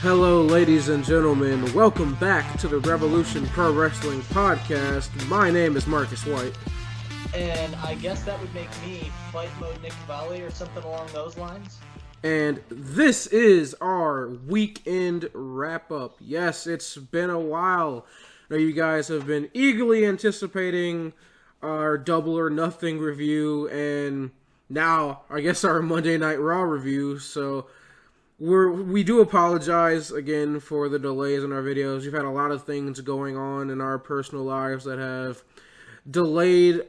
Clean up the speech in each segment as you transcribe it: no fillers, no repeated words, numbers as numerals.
Hello, ladies and gentlemen. Welcome back to the Revolution Pro Wrestling Podcast. My name is Marcus White. And I guess that would make me Fight Mode Nick Valley or something along those lines. And this is our weekend wrap-up. Yes, it's been a while. Now, you guys have been eagerly anticipating our Double or Nothing review, and now, I guess, our Monday Night Raw review, so we do apologize again for the delays in our videos. We've had a lot of things going on in our personal lives that have delayed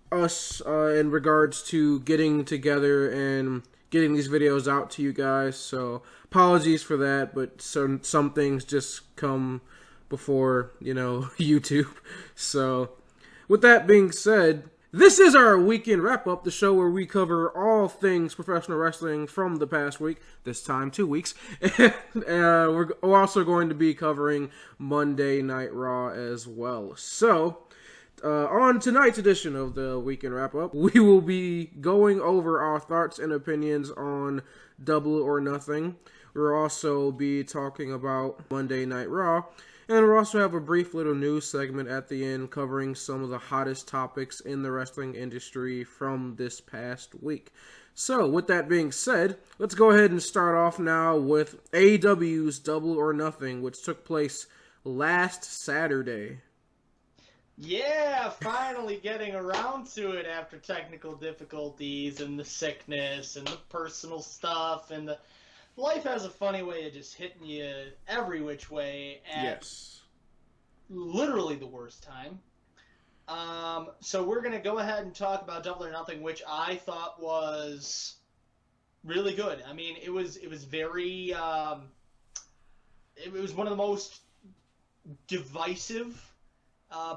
us in regards to getting together and getting these videos out to you guys. So apologies for that, but some things just come before, YouTube. So with that being said, this is our weekend wrap-up, the show where we cover all things professional wrestling from the past week, this time 2 weeks. And we're also going to be covering Monday Night Raw as well. So, on tonight's edition of the weekend wrap-up, we will be going over our thoughts and opinions on Double or Nothing. We'll also be talking about Monday Night Raw. And we'll also have a brief little news segment at the end covering some of the hottest topics in the wrestling industry from this past week. So, with that being said, let's go ahead and start off now with AEW's Double or Nothing, which took place last Saturday. Yeah, finally getting around to it after technical difficulties and the sickness and the personal stuff and the... Life has a funny way of just hitting you every which way at literally the worst time. So we're going to go ahead and talk about Double or Nothing, which I thought was really good. I mean, it was very... it was one of the most divisive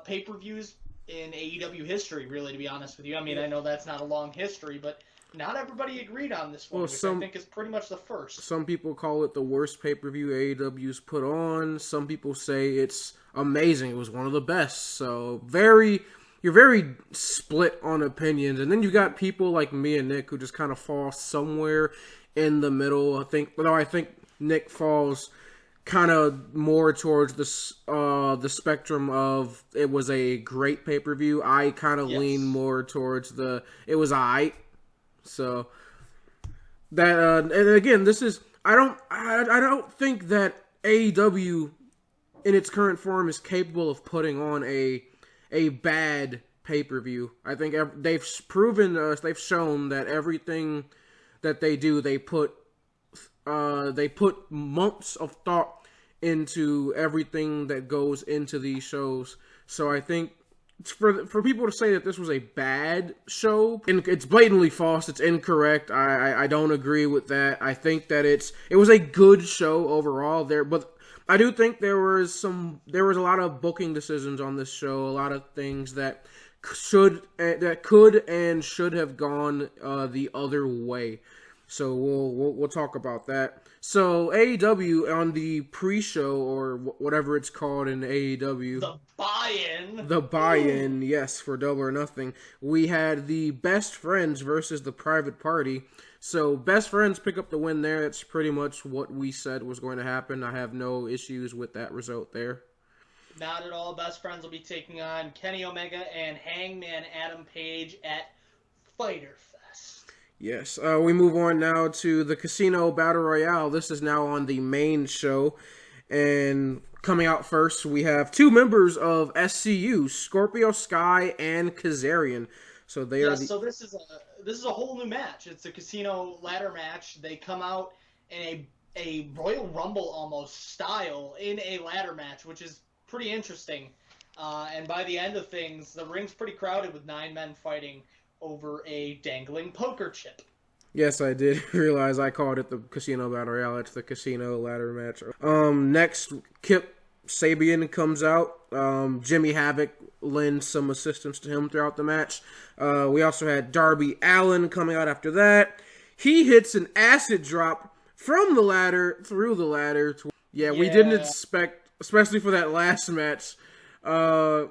pay-per-views in AEW history, really, to be honest with you. I mean, I know that's not a long history, but... Not everybody agreed on this one, which I think is pretty much the first. Some people call it the worst pay-per-view AEW's put on. Some people say it's amazing. It was one of the best. So you're very split on opinions. And then you've got people like me and Nick who just kind of fall somewhere in the middle. I think Nick falls kind of more towards the spectrum of it was a great pay-per-view. I kind of lean more towards it was aight. So that and again, this is I don't think that AEW in its current form is capable of putting on a bad pay-per-view. I think they've proven us, they've shown that everything that they do, they put months of thought into everything that goes into these shows. So I think for people to say that this was a bad show, it's blatantly false. It's incorrect. I don't agree with that. I think that it was a good show overall there, but I do think there was a lot of booking decisions on this show, a lot of things that could and should have gone the other way. So we'll talk about that. So AEW on the pre-show, or whatever it's called in AEW, the buy-in, yes, for Double or Nothing, we had the Best Friends versus the Private Party. So Best Friends pick up the win there. That's pretty much what we said was going to happen. I have no issues with that result there. Not at all. Best Friends will be taking on Kenny Omega and Hangman Adam Page at Fyter Fest. Yes, we move on now to the Casino Battle Royale. This is now on the main show, and coming out first, we have two members of SCU, Scorpio Sky and Kazarian. So they are. So this is a whole new match. It's a Casino ladder match. They come out in a Royal Rumble almost style in a ladder match, which is pretty interesting. And by the end of things, the ring's pretty crowded with 9 men fighting over a dangling poker chip. Yes, I did realize I called it the Casino Battle Royale. It's the Casino ladder match. Next, Kip Sabian comes out. Jimmy Havoc lends some assistance to him throughout the match. We also had Darby Allin coming out after that. He hits an acid drop from the ladder, through the ladder. We didn't expect, especially for that last match. Those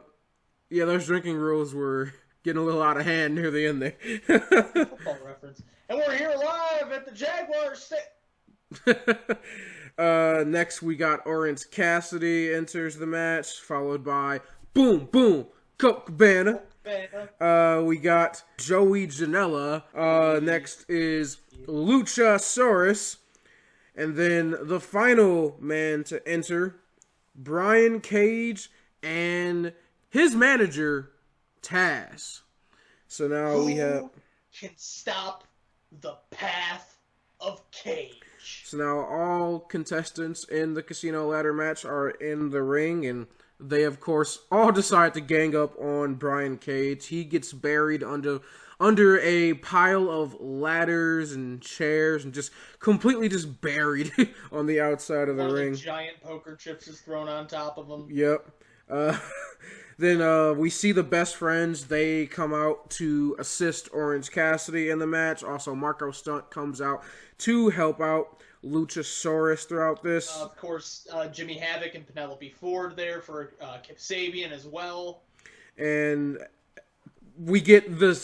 drinking rules were getting a little out of hand near the end there. Football reference. And we're here live at the Jaguar Next, we got Orange Cassidy enters the match, followed by Boom Boom Coke Cabana. We got Joey Janela. Next is Luchasaurus. And then the final man to enter, Brian Cage and his manager, Taz. So now we have... Who can stop the path of Cage? So now all contestants in the casino ladder match are in the ring, and they, of course, all decide to gang up on Brian Cage. He gets buried under a pile of ladders and chairs and just completely just buried on the outside of the ring. Giant poker chips is thrown on top of him. Yep. Then we see the best friends. They come out to assist Orange Cassidy in the match. Also, Marco Stunt comes out to help out Luchasaurus throughout this. Of course, Jimmy Havoc and Penelope Ford there for Kip Sabian as well. And we get the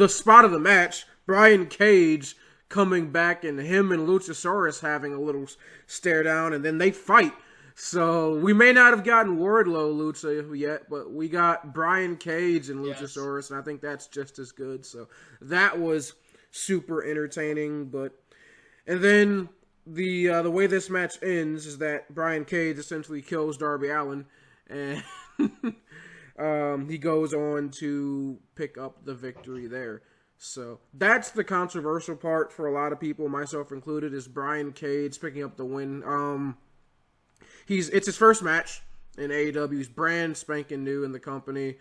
spot of the match, Brian Cage coming back and him and Luchasaurus having a little stare down, and then they fight. So we may not have gotten Wardlow Lucha yet, but we got Brian Cage and Luchasaurus, and I think that's just as good. So that was super entertaining. And then the way this match ends is that Brian Cage essentially kills Darby Allin, and he goes on to pick up the victory there. So that's the controversial part for a lot of people, myself included, is Brian Cage picking up the win. It's his first match in AEW. He's brand spanking new in the company.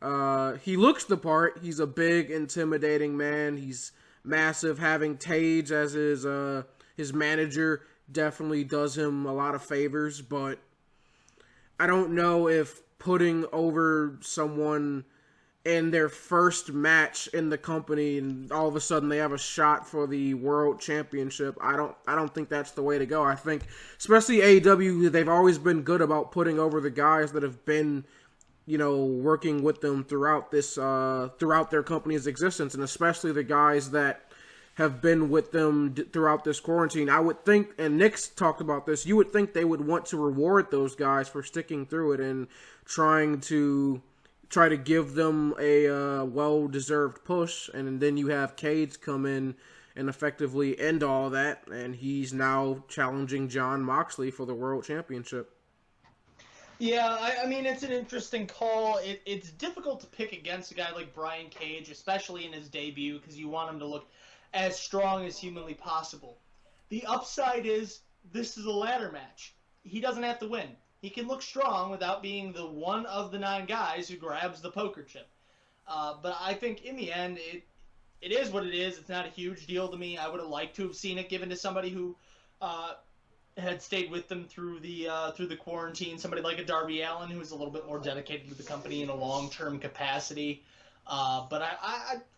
He looks the part. He's a big, intimidating man. He's massive. Having Tage as his manager definitely does him a lot of favors, but I don't know if putting over someone in their first match in the company and all of a sudden they have a shot for the world championship, I don't think that's the way to go. I think, especially AEW, they've always been good about putting over the guys that have been, working with them throughout their company's existence, and especially the guys that have been with them throughout this quarantine. I would think, and Nick's talked about this, you would think they would want to reward those guys for sticking through it and try to give them a well-deserved push. And then you have Cage come in and effectively end all that, and he's now challenging Jon Moxley for the World Championship. Yeah, I mean, it's an interesting call. It's difficult to pick against a guy like Brian Cage, especially in his debut, because you want him to look as strong as humanly possible. The upside is this is a ladder match. He doesn't have to win. He can look strong without being the one of the 9 guys who grabs the poker chip. But I think in the end, it is what it is. It's not a huge deal to me. I would have liked to have seen it given to somebody who had stayed with them through the quarantine. Somebody like a Darby Allin, who's a little bit more dedicated to the company in a long-term capacity. But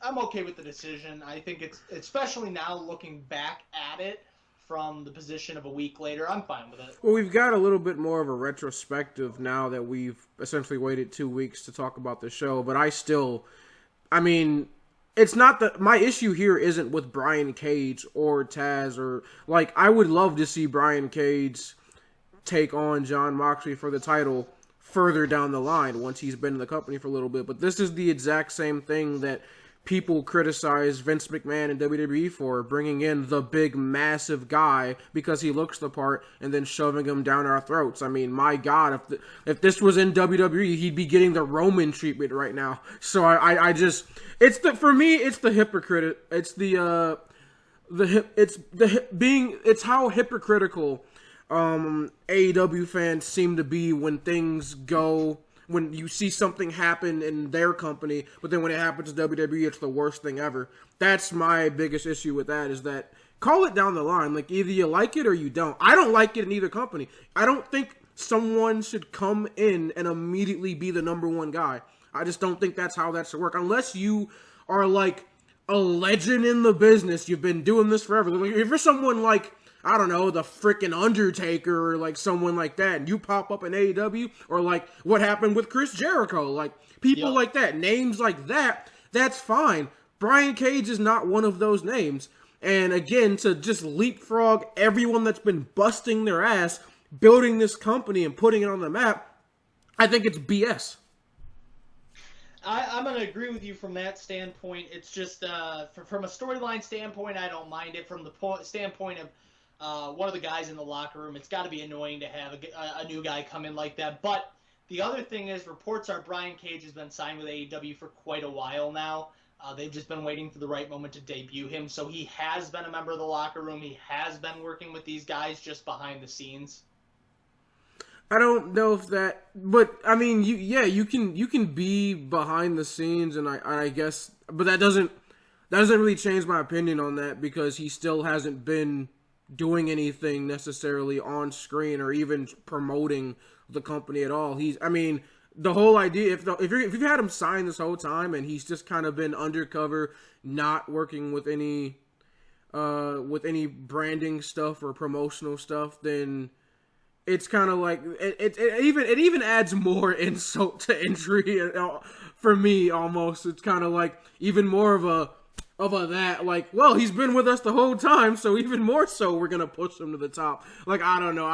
I'm okay with the decision. I think it's, especially now looking back at it from the position of a week later, I'm fine with it. Well, we've got a little bit more of a retrospective now that we've essentially waited 2 weeks to talk about the show, but it's not that my issue here isn't with Brian Cage or Taz or, I would love to see Brian Cage take on Jon Moxley for the title further down the line once he's been in the company for a little bit, but this is the exact same thing that people criticize Vince McMahon and WWE for, bringing in the big, massive guy because he looks the part and then shoving him down our throats. I mean, my God, if this was in WWE, he'd be getting the Roman treatment right now. So for me, it's the hypocrite. It's how hypocritical AEW fans seem to be when you see something happen in their company, but then when it happens to WWE, it's the worst thing ever. That's my biggest issue with that, is that call it down the line. Either you like it or you don't. I don't like it in either company. I don't think someone should come in and immediately be the number one guy. I just don't think that's how that should work. Unless you are a legend in the business, you've been doing this forever. If you're someone I don't know, the frickin' Undertaker or someone like that, and you pop up in AEW, or what happened with Chris Jericho, people like that, names like that, that's fine. Brian Cage is not one of those names, And again, to just leapfrog everyone that's been busting their ass, building this company and putting it on the map, I think it's BS. I'm going to agree with you from that standpoint. It's just, from a storyline standpoint, I don't mind it. From the standpoint of one of the guys in the locker room, it's got to be annoying to have a new guy come in like that. But the other thing is, reports are Brian Cage has been signed with AEW for quite a while now. They've just been waiting for the right moment to debut him. So he has been a member of the locker room. He has been working with these guys just behind the scenes. I don't know if that, but I mean, you can be behind the scenes, and I guess, but that doesn't really change my opinion on that, because he still hasn't been doing anything necessarily on screen or even promoting the company at all. The whole idea, if you've had him sign this whole time and he's just kind of been undercover, not working with any branding stuff or promotional stuff, then it's kind of like it even adds more insult to injury for me. Almost, it's kind of like even more of a that, like, well, he's been with us the whole time, so even more so we're gonna push him to the top. Like, I don't know,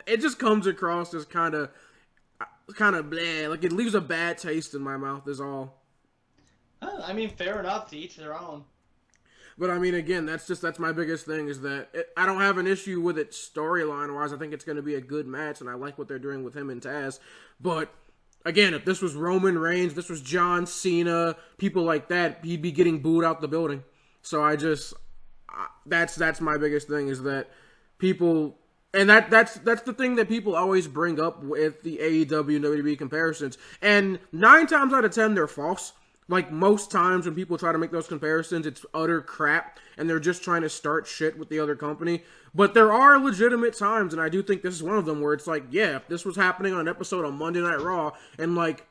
it just comes across as kind of blah. Like, it leaves a bad taste in my mouth is all. I mean, fair enough, to each their own. But I mean, again, that's my biggest thing, is that I don't have an issue with it storyline-wise. I think it's going to be a good match, and I like what they're doing with him and Taz. But again, if this was Roman Reigns, if this was John Cena, people like that, he'd be getting booed out the building. So that's my biggest thing, is that people, and that's the thing that people always bring up with the AEW and WWE comparisons. And 9 times out of 10, they're false. Like, most times when people try to make those comparisons, it's utter crap, and they're just trying to start shit with the other company. But there are legitimate times, and I do think this is one of them, where it's like, yeah, if this was happening on an episode on Monday Night Raw, and, like,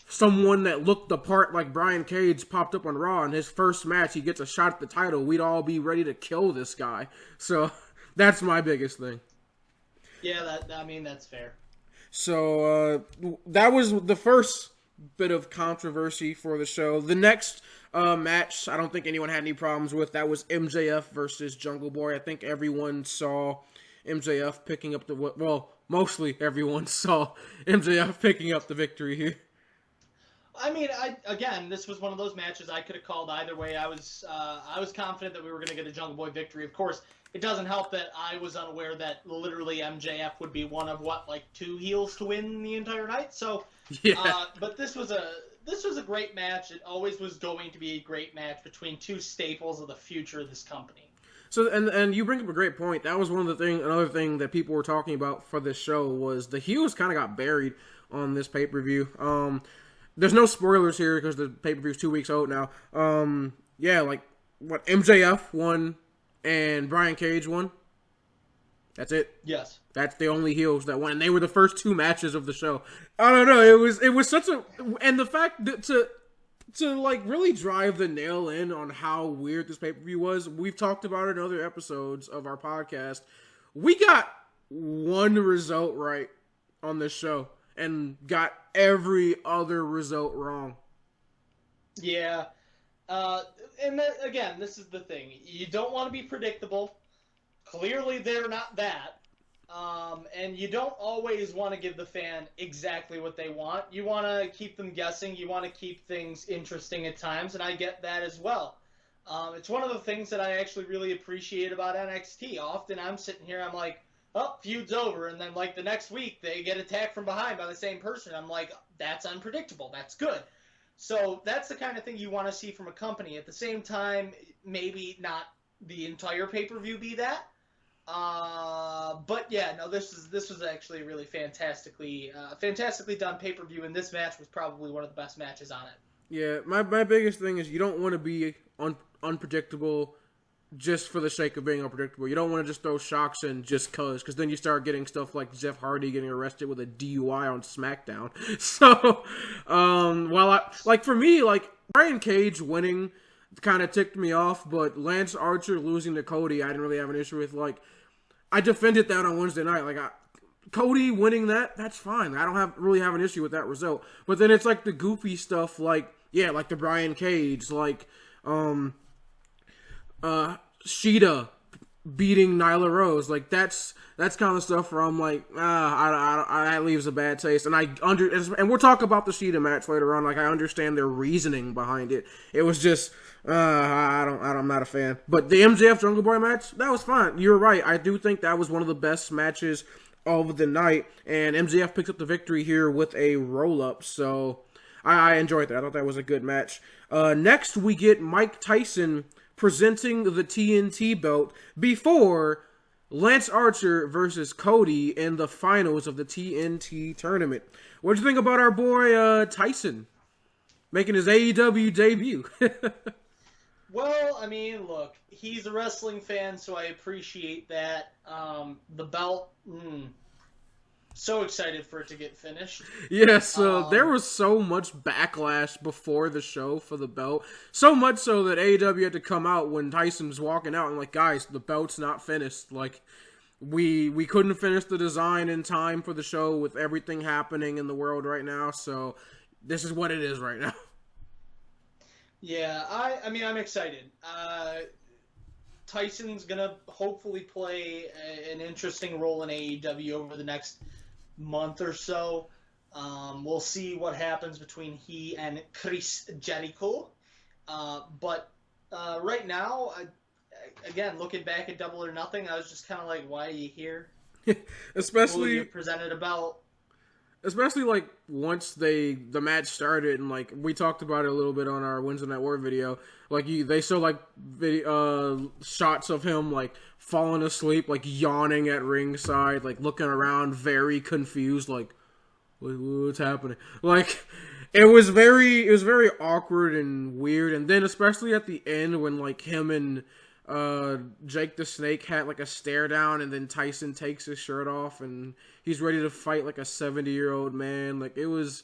someone that looked the part like Brian Cage popped up on Raw, and his first match, he gets a shot at the title, we'd all be ready to kill this guy. So, that's my biggest thing. Yeah, that's fair. So, that was the first bit of controversy for the show. The next match, I don't think anyone had any problems with. That was MJF versus Jungleboy. I think everyone saw MJF picking up mostly everyone saw MJF picking up the victory here. I mean, again, this was one of those matches I could have called either way. I was confident that we were going to get a Jungleboy victory. Of course, it doesn't help that I was unaware that literally MJF would be one of 2 heels to win the entire night. So, yeah. But this was a great match. It always was going to be a great match between 2 staples of the future of this company. So, and you bring up a great point. That was another thing that people were talking about for this show, was the heels kind of got buried on this pay-per-view. There's no spoilers here because the pay-per-view is 2 weeks old now. MJF won and Brian Cage won. That's it. Yes. That's the only heels that won. And they were the first 2 matches of the show. I don't know. It was such a, and the fact that to like really drive the nail in on how weird this pay-per-view was, we've talked about it in other episodes of our podcast. We got one result right on this show and got every other result wrong. Yeah. Again, this is the thing. You don't want to be predictable. Clearly, they're not that. And you don't always want to give the fan exactly what they want. You want to keep them guessing. You want to keep things interesting at times, and I get that as well. It's one of the things that I actually really appreciate about NXT. Often I'm sitting here, I'm like, oh, feud's over, and then like the next week they get attacked from behind by the same person. I'm like, that's unpredictable. That's good. So that's the kind of thing you want to see from a company. At the same time, maybe not the entire pay-per-view be that. But yeah, no, this was actually a really fantastically done pay-per-view, and this match was probably one of the best matches on it. Yeah, my biggest thing is you don't want to be unpredictable just for the sake of being unpredictable. You don't want to just throw shocks in just because then you start getting stuff like Jeff Hardy getting arrested with a DUI on SmackDown. So, for me, Brian Cage winning kind of ticked me off, but Lance Archer losing to Cody, I didn't really have an issue with. I defended that on Wednesday night. Cody winning that's fine. I don't really have an issue with that result. But then it's the goofy stuff, the Brian Cage, Sheeta beating Nyla Rose. Like, that's kind of stuff where I'm like, that leaves a bad taste. And and we'll talk about the Sheeta match later on. Like, I understand their reasoning behind it. It was just, I'm not a fan. But the MJF Jungleboy match, that was fine. You're right. I do think that was one of the best matches of the night. And MJF picks up the victory here with a roll-up. So I enjoyed that. I thought that was a good match. Next, we get Mike Tyson presenting the TNT belt before Lance Archer versus Cody in the finals of the TNT tournament. What do you think about our boy Tyson making his AEW debut? Well, I mean, look, he's a wrestling fan, so I appreciate that. The belt, so excited for it to get finished. Yeah, so there was so much backlash before the show for the belt. So much so that AEW had to come out when Tyson was walking out and like, guys, the belt's not finished. Like, we couldn't finish the design in time for the show with everything happening in the world right now, so this is what it is right now. Yeah, I mean, I'm excited. Tyson's going to hopefully play an interesting role in AEW over the next month or so. We'll see what happens between he and Chris Jericho. But right now, again, looking back at Double or Nothing, I was just kind of like, why are you here? Especially you presented about. Especially, like, once the match started, and, like, we talked about it a little bit on our Wednesday Night War video, like, they show, like, shots of him, like, falling asleep, like, yawning at ringside, like, looking around, very confused, like, what's happening? Like, it was very awkward and weird, and then especially at the end when, like, him and Jake the Snake had like a stare down, and then Tyson takes his shirt off and he's ready to fight like a 70-year-old man. Like, it was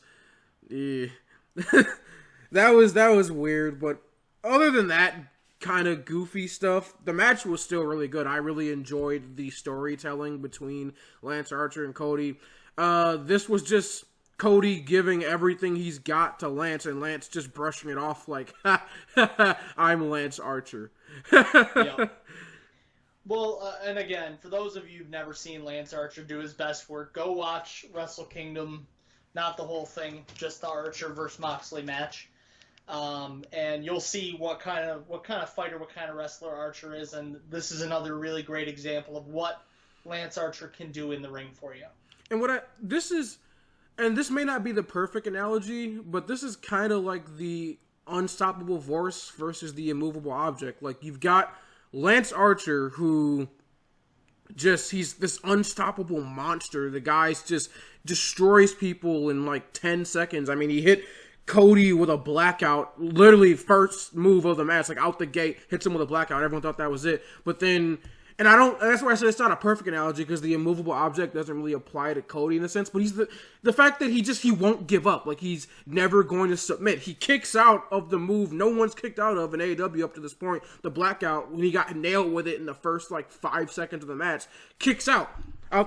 that was weird, but other than that kind of goofy stuff, the match was still really good. I really enjoyed the storytelling between Lance Archer and Cody. This was just Cody giving everything he's got to Lance, and Lance just brushing it off like, I'm Lance Archer. Yep. Well, and again, for those of you who've never seen Lance Archer do his best work, go watch Wrestle Kingdom, not the whole thing, just the Archer versus Moxley match, and you'll see what kind of fighter, what kind of wrestler Archer is, and this is another really great example of what Lance Archer can do in the ring for you. And this may not be the perfect analogy, but this is kind of like the unstoppable force versus the immovable object. Like, you've got Lance Archer, who he's this unstoppable monster. The guy just destroys people in like 10 seconds. I mean, he hit Cody with a blackout, literally first move of the match, like out the gate, hits him with a blackout. Everyone thought that was it. But then, and that's why I said it's not a perfect analogy, because the immovable object doesn't really apply to Cody in a sense, but he's the fact that he won't give up. Like, he's never going to submit. He kicks out of the move no one's kicked out of in AEW up to this point. The blackout, when he got nailed with it in the first, like, 5 seconds of the match, kicks out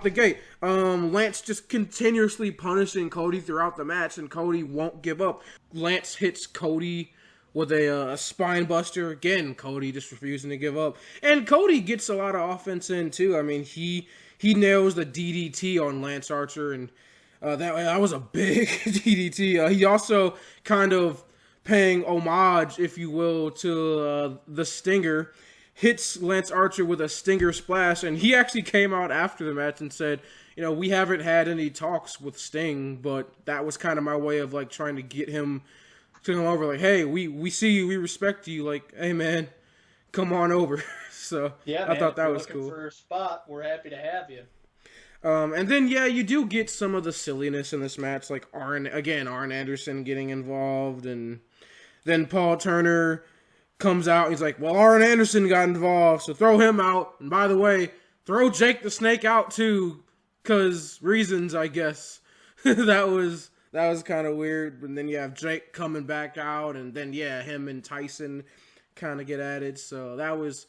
the gate. Lance just continuously punishing Cody throughout the match, and Cody won't give up. Lance hits Cody with a spine buster. Again, Cody just refusing to give up. And Cody gets a lot of offense in, too. I mean, he nails the DDT on Lance Archer, and that was a big DDT. He also kind of paying homage, if you will, to the Stinger, hits Lance Archer with a Stinger splash, and he actually came out after the match and said, we haven't had any talks with Sting, but that was kind of my way of, like, trying to get him to come over, like, hey, we see you, we respect you, like, hey, man, come on over. So, yeah, I thought that was cool. For a spot, we're happy to have you. And then, yeah, you do get some of the silliness in this match, like Arn Anderson getting involved, and then Paul Turner comes out, and he's like, well, Arn Anderson got involved, so throw him out, and by the way, throw Jake the Snake out, too, because reasons, I guess. That was kind of weird. And then you have Jake coming back out, and then, yeah, him and Tyson kind of get at it. So that was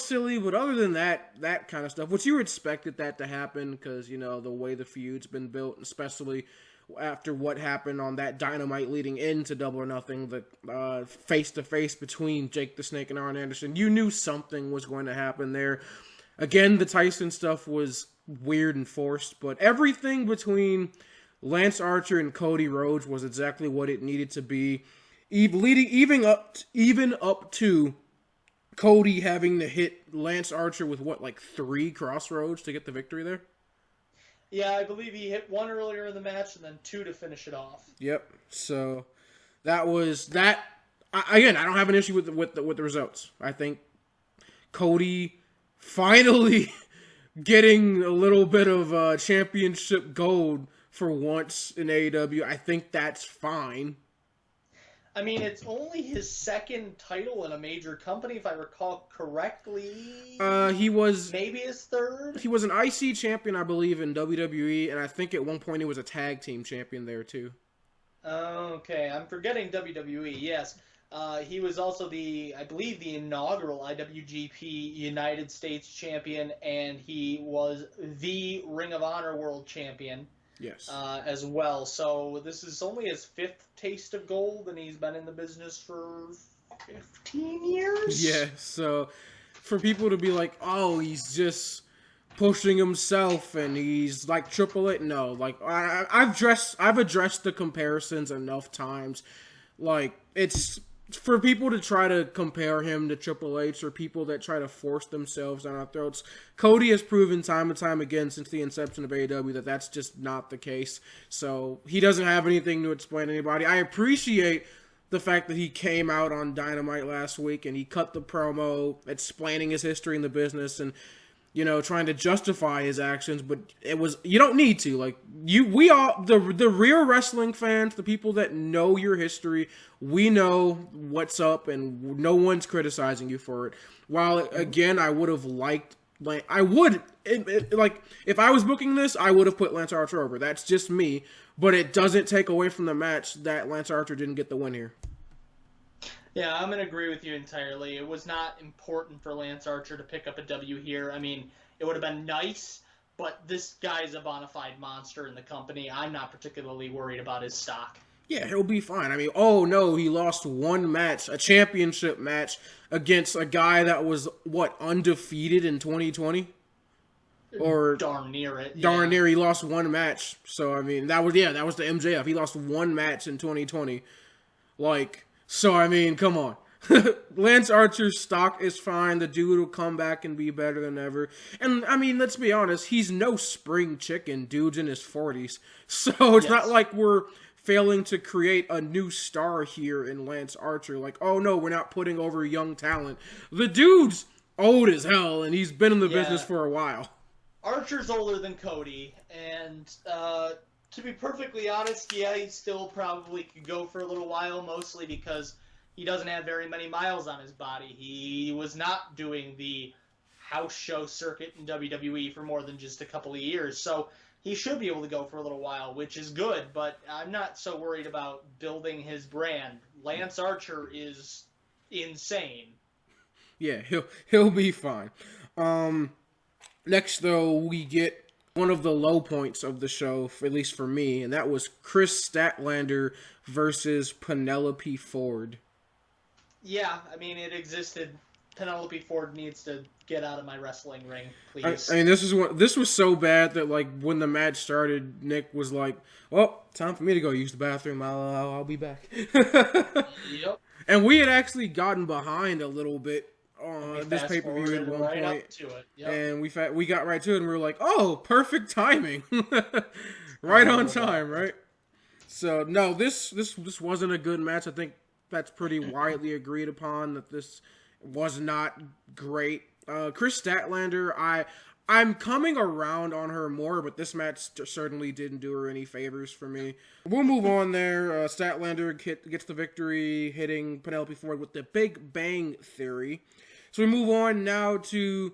silly. But other than that kind of stuff, which you expected that to happen, because, the way the feud's been built, especially after what happened on that Dynamite leading into Double or Nothing, the face-to-face between Jake the Snake and Arn Anderson. You knew something was going to happen there. Again, the Tyson stuff was weird and forced, but everything between Lance Archer and Cody Rhodes was exactly what it needed to be. Even up to Cody having to hit Lance Archer with 3 crossroads to get the victory there? Yeah, I believe he hit 1 earlier in the match and then 2 to finish it off. Yep. So that was that. Again, I don't have an issue with the results. I think Cody finally getting a little bit of championship gold for once in AEW. I think that's fine. I mean, it's only his 2nd title in a major company, if I recall correctly. He was maybe his 3rd. He was an IC champion, I believe, in WWE, and I think at one point he was a tag team champion there too. Okay, I'm forgetting WWE. Yes, he was also I believe the inaugural IWGP United States champion, and he was the Ring of Honor World Champion. Yes. As well. So this is only his 5th taste of gold, and he's been in the business for 15 years? Yeah, so for people to be like, oh, he's just pushing himself and he's like Triple H. No, I've addressed the comparisons enough times. It's for people to try to compare him to Triple H, or people that try to force themselves down our throats. Cody has proven time and time again since the inception of AEW that that's just not the case. So he doesn't have anything to explain to anybody. I appreciate the fact that he came out on Dynamite last week and he cut the promo explaining his history in the business and, trying to justify his actions, but you don't need to. The real wrestling fans, the people that know your history, we know what's up and no one's criticizing you for it. While, again, I would have liked, if I was booking this, I would have put Lance Archer over. That's just me, but it doesn't take away from the match that Lance Archer didn't get the win here. Yeah, I'm going to agree with you entirely. It was not important for Lance Archer to pick up a W here. I mean, it would have been nice, but this guy's a bona fide monster in the company. I'm not particularly worried about his stock. Yeah, he'll be fine. I mean, oh no, he lost one match, a championship match, against a guy that was, undefeated in 2020? Or darn near it. Darn near, he lost one match. So, I mean, that was the MJF. He lost one match in 2020. So, I mean, come on. Lance Archer's stock is fine. The dude will come back and be better than ever. And, I mean, let's be honest. He's no spring chicken. Dude's in his 40s. So, it's not like we're failing to create a new star here in Lance Archer. Oh, no, we're not putting over young talent. The dude's old as hell, and he's been in the business for a while. Archer's older than Cody, and to be perfectly honest, he still probably could go for a little while, mostly because he doesn't have very many miles on his body. He was not doing the house show circuit in WWE for more than just a couple of years, so he should be able to go for a little while, which is good, but I'm not so worried about building his brand. Lance Archer is insane. Yeah, he'll be fine. Next, though, we get one of the low points of the show, at least for me, and that was Chris Statlander versus Penelope Ford. Yeah, I mean, it existed. Penelope Ford needs to get out of my wrestling ring, please. I mean, this was so bad that, when the match started, Nick was like, well, time for me to go use the bathroom. I'll be back. Yep. And we had actually gotten behind a little bit on this pay-per-view at one point. Up to it. Yep. And we got right to it, and we were like, oh, perfect timing. Right on time, right? So, no, this wasn't a good match. I think that's pretty widely agreed upon that this was not great. Chris Statlander, I'm coming around on her more, but this match certainly didn't do her any favors for me. We'll move on there. Statlander gets the victory, hitting Penelope Ford with the Big Bang Theory. So we move on now to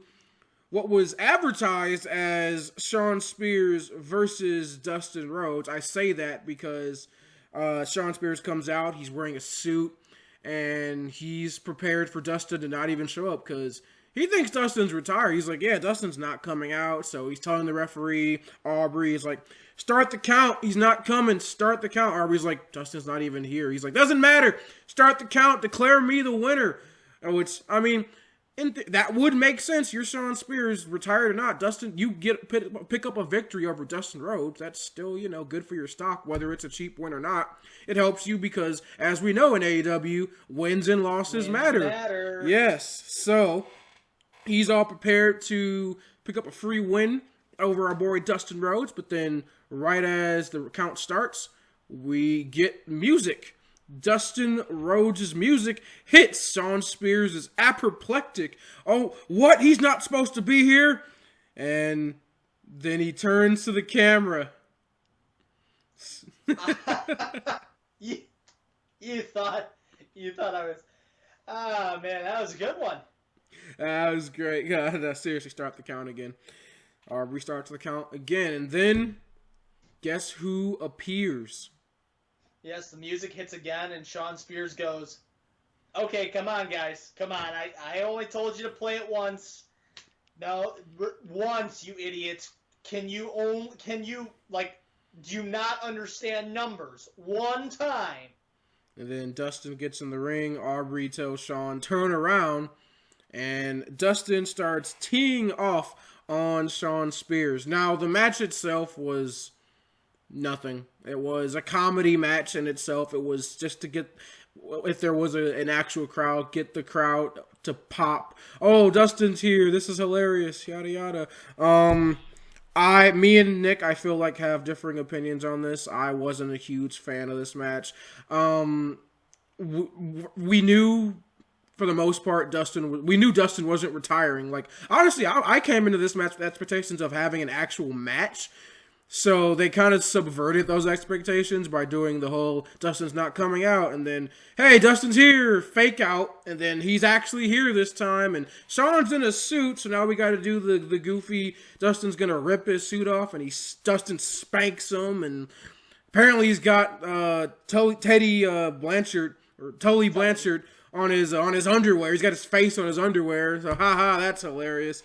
what was advertised as Shawn Spears versus Dustin Rhodes. I say that because Shawn Spears comes out, he's wearing a suit, and he's prepared for Dustin to not even show up because he thinks Dustin's retired. He's like, yeah, Dustin's not coming out. So he's telling the referee, Aubrey, he's like, start the count. He's not coming. Start the count. Aubrey's like, Dustin's not even here. He's like, doesn't matter. Start the count. Declare me the winner. Which, I mean, that would make sense. You're Shawn Spears, retired or not. Dustin, you pick up a victory over Dustin Rhodes. That's still, good for your stock, whether it's a cheap win or not. It helps you because, as we know in AEW, wins and losses matter. Yes. So, he's all prepared to pick up a free win over our boy Dustin Rhodes. But then, right as the count starts, we get music. Dustin Rhodes' music hits. Shawn Spears is apoplectic. Oh, what? He's not supposed to be here? And then he turns to the camera. you thought I was... Ah, man, that was a good one. That was great. God, seriously, start the count again. Restart the count again. And then, guess who appears? Yes, the music hits again, and Shawn Spears goes, okay, come on, guys. Come on. I only told you to play it once. No, once, you idiots. Do you not understand numbers? One time. And then Dustin gets in the ring. Aubrey tells Shawn, turn around. And Dustin starts teeing off on Shawn Spears. Now, the match itself was nothing. It was a comedy match in itself. It was just to get, if there was an actual crowd, get the crowd to pop. Oh, Dustin's here. This is hilarious. Yada yada. Me and Nick, I feel like have differing opinions on this. I wasn't a huge fan of this match. We knew, for the most part, we knew Dustin wasn't retiring. Like, honestly, I came into this match with expectations of having an actual match. So they kind of subverted those expectations by doing the whole Dustin's not coming out, and then, hey, Dustin's here, fake out, and then he's actually here this time, and Shawn's in a suit, so now we got to do the goofy, Dustin's going to rip his suit off, and Dustin spanks him, and apparently he's got Tully Blanchard on his underwear. He's got his face on his underwear, so haha, that's hilarious.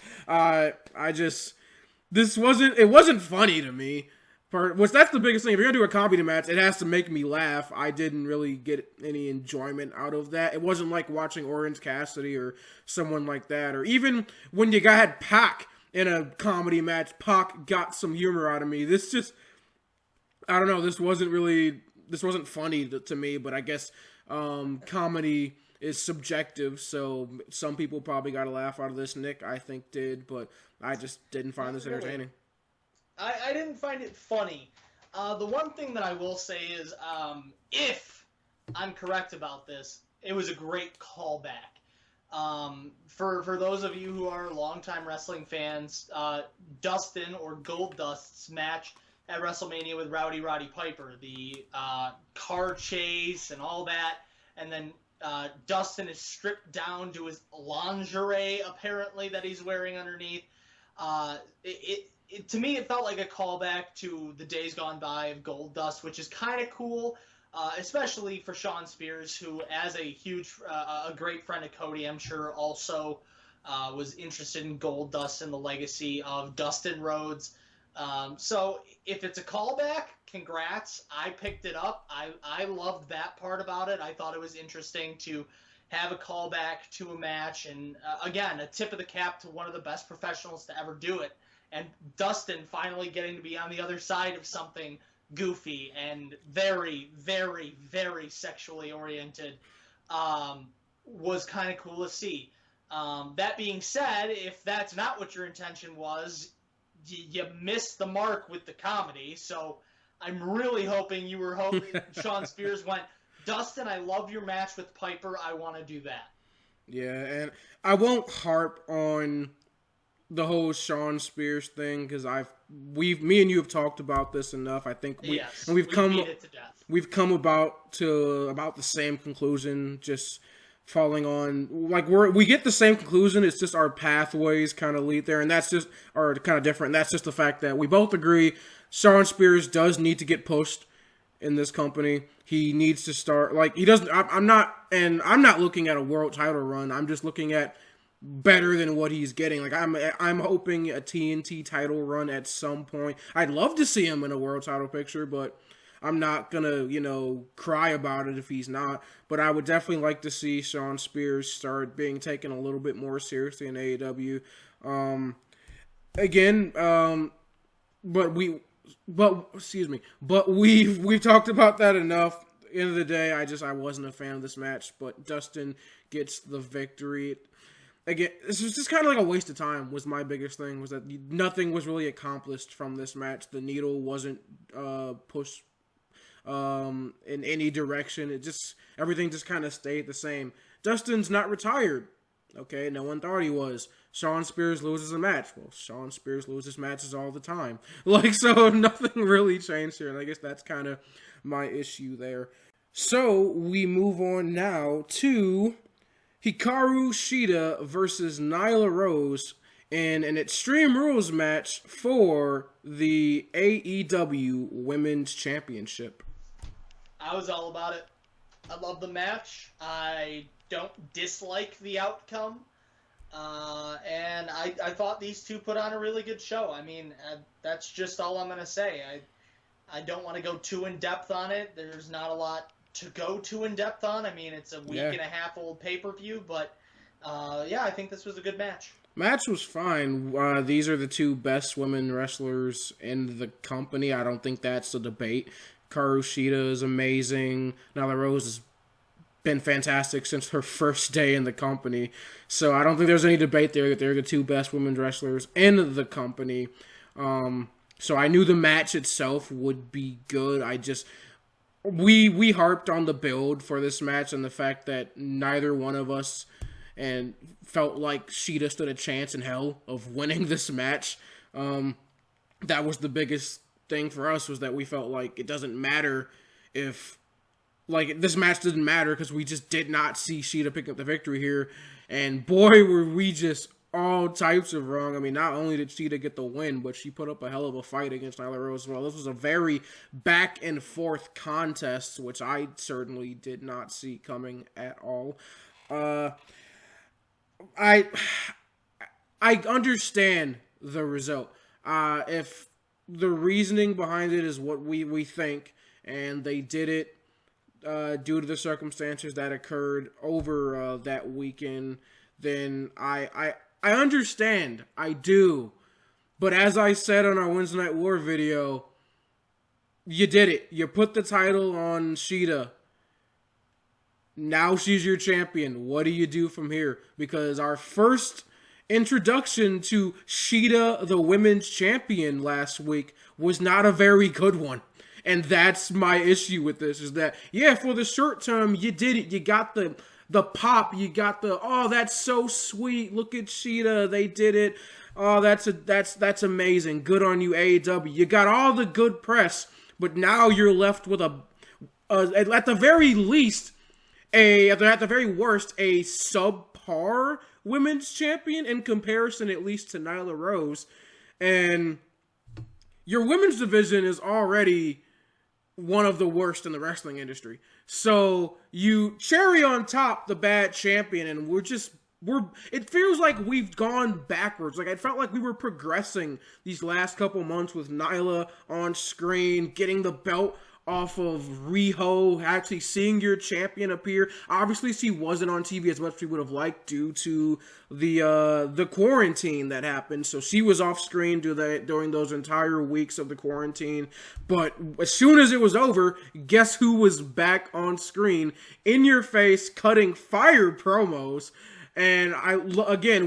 It wasn't funny to me. That's the biggest thing. If you're going to do a comedy match, it has to make me laugh. I didn't really get any enjoyment out of that. It wasn't like watching Orange Cassidy or someone like that. Or even when you had Pac in a comedy match, Pac got some humor out of me. I don't know, this wasn't funny to me, but I guess comedy is subjective, so some people probably got a laugh out of this. Nick, I think, did, but I just didn't find this entertaining. I didn't find it funny. The one thing that I will say is, if I'm correct about this, it was a great callback. For those of you who are longtime wrestling fans, Dustin, or Goldust's match at WrestleMania with Rowdy Roddy Piper, the car chase and all that, and then Dustin is stripped down to his lingerie, apparently, that he's wearing underneath. To me, it felt like a callback to the days gone by of Goldust, which is kind of cool, especially for Shawn Spears, who, as a great friend of Cody, I'm sure also was interested in Goldust and the legacy of Dustin Rhodes. So if it's a callback, congrats. I picked it up. I loved that part about it. I thought it was interesting to have a callback to a match, and again, a tip of the cap to one of the best professionals to ever do it. And Dustin finally getting to be on the other side of something goofy and very, very, very sexually oriented was kind of cool to see. That being said, if that's not what your intention was, you missed the mark with the comedy. So I'm really hoping Shawn Spears went, Dustin, I love your match with Piper. I want to do that. Yeah, and I won't harp on the whole Shawn Spears thing because me and you have talked about this enough. I think we've come about the same conclusion, just falling on, like, we get the same conclusion. It's just our pathways kind of lead there, and that's just are kind of different. That's just the fact that we both agree Shawn Spears does need to get pushed in this company. He needs to start, like, he doesn't. I'm not looking at a world title run. I'm just looking at better than what he's getting. Like, I'm hoping a TNT title run at some point. I'd love to see him in a world title picture, but I'm not gonna, cry about it if he's not. But I would definitely like to see Shawn Spears start being taken a little bit more seriously in AEW. But we've talked about that enough. End of the day, I wasn't a fan of this match, but Dustin gets the victory. Again, this was just kind of like a waste of time. Was my biggest thing, was that nothing was really accomplished from this match. The needle wasn't pushed in any direction. Everything just kind of stayed the same. Dustin's not retired. Okay, no one thought he was. Shawn Spears loses a match. Well, Shawn Spears loses matches all the time. So nothing really changed here, and I guess that's kind of my issue there. So we move on now to Hikaru Shida versus Nyla Rose in an Extreme Rules match for the AEW Women's Championship. I was all about it. I love the match. I don't dislike the outcome. And I thought these two put on a really good show. I mean, that's just all I'm going to say. I don't want to go too in-depth on it. There's not a lot to go too in-depth on. I mean, it's a week and a half old pay-per-view, but I think this was a good match. Match was fine. These are the two best women wrestlers in the company. I don't think that's a debate. Hikaru Shida is amazing. Nyla Rose has been fantastic since her first day in the company. So I don't think there's any debate there that they're the two best women's wrestlers in the company. So I knew the match itself would be good. We harped on the build for this match and the fact that neither one of us and felt like Shida stood a chance in hell of winning this match. That was the biggest thing for us, was that we felt like it doesn't matter if, this match didn't matter because we just did not see Shida pick up the victory here. And boy, were we just all types of wrong. I mean, not only did Shida get the win, but she put up a hell of a fight against Nyla Rose as well. This was a very back and forth contest, which I certainly did not see coming at all. I understand the result. If the reasoning behind it is what we think, and they did it due to the circumstances that occurred over that weekend, then I understand. I do. But as I said on our Wednesday Night War video, you did it. You put the title on Shida. Now she's your champion. What do you do from here? Because our first introduction to Shida, the women's champion, last week was not a very good one. And that's my issue with this, is that, for the short term, you did it. You got the pop. You got the, oh, that's so sweet. Look at Shida. They did it. Oh, that's amazing. Good on you, AEW. You got all the good press, but now you're left with at the very least, at the very worst, a subpar women's champion in comparison, at least, to Nyla Rose. And your women's division is already one of the worst in the wrestling industry. So you cherry on top the bad champion, and it feels like we've gone backwards. Like, it felt like we were progressing these last couple months with Nyla on screen, getting the belt off of Riho, actually seeing your champion appear. Obviously, she wasn't on TV as much as we would have liked due to the quarantine that happened. So she was off screen during those entire weeks of the quarantine. But as soon as it was over, guess who was back on screen, in your face, cutting fire promos. And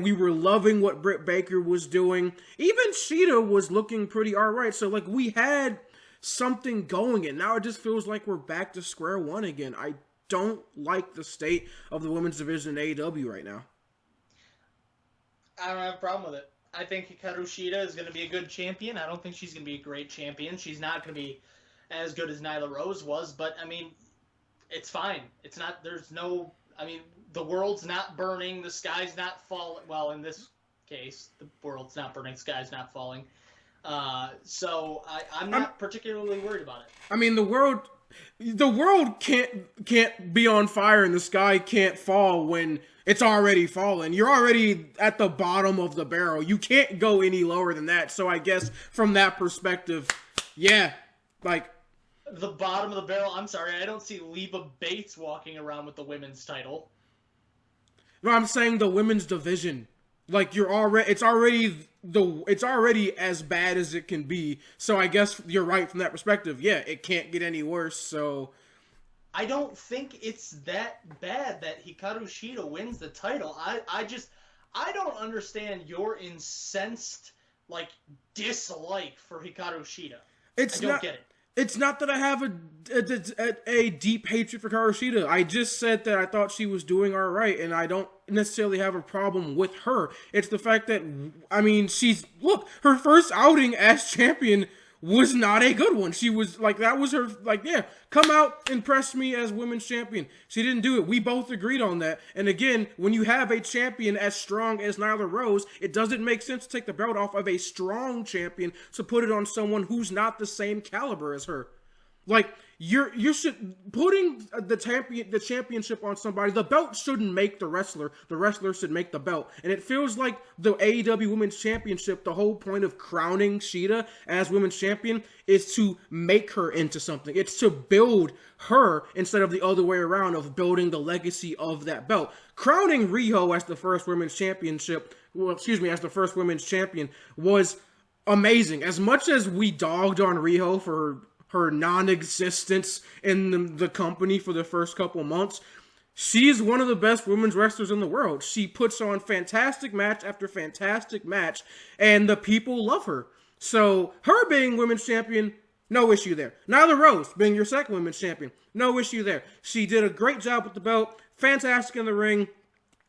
we were loving what Britt Baker was doing. Even Shida was looking pretty alright. So we had something going, and now it just feels like we're back to square one again. I don't like the state of the women's division in AEW right now. I don't have a problem with it. I think Hikaru Shida is going to be a good champion. I don't think she's going to be a great champion. She's not going to be as good as Nyla Rose was, but I mean, it's fine. It's not, the world's not burning, the sky's not falling. Well, in this case, the world's not burning, the sky's not falling. So I'm not particularly worried about it. I mean, the world the world can't be on fire and the sky can't fall when it's already fallen. You're already at the bottom of the barrel. You can't go any lower than that. So I guess from that perspective, yeah, like the bottom of the barrel. I'm sorry, I don't see Leva Bates walking around with the women's title. No, I'm saying the women's division. Like it's already as bad as it can be. So I guess you're right from that perspective. Yeah, it can't get any worse. So I don't think it's that bad that Hikaru Shida wins the title. I don't understand your incensed dislike for Hikaru Shida. I don't get it. It's not that I have a deep hatred for Hikaru Shida. I just said that I thought she was doing all right, and I don't necessarily have a problem with her. It's the fact that, I mean, her first outing as champion was not a good one. She was, that was her, come out, impress me as women's champion. She didn't do it. We both agreed on that. And again, when you have a champion as strong as Nyla Rose, it doesn't make sense to take the belt off of a strong champion to put it on someone who's not the same caliber as her. You should putting the championship on somebody. The belt shouldn't make the wrestler. The wrestler should make the belt. And it feels like the AEW Women's Championship, the whole point of crowning Shida as Women's Champion is to make her into something. It's to build her instead of the other way around of building the legacy of that belt. Crowning Riho as the first Women's Championship, as the first Women's Champion was amazing. As much as we dogged on Riho for her non-existence in the company for the first couple months, she is one of the best women's wrestlers in the world. She puts on fantastic match after fantastic match, and the people love her. So, her being women's champion, no issue there. Nyla Rose being your second women's champion, no issue there. She did a great job with the belt, fantastic in the ring,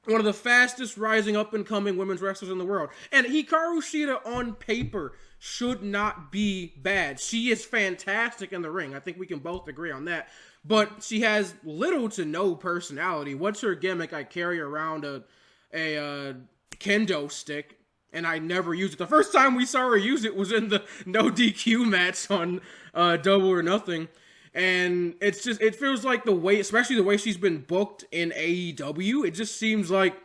one of the fastest rising up-and-coming women's wrestlers in the world. And Hikaru Shida on paper should not be bad. She is fantastic in the ring. I think we can both agree on that. But she has little to no personality. What's her gimmick? I carry around a kendo stick, and I never use it. The first time we saw her use it was in the no DQ match on Double or Nothing. And it feels like especially the way she's been booked in AEW, it just seems like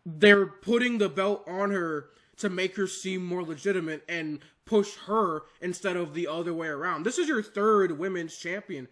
they're putting the belt on her to make her seem more legitimate and push her instead of the other way around. This is your third women's champion.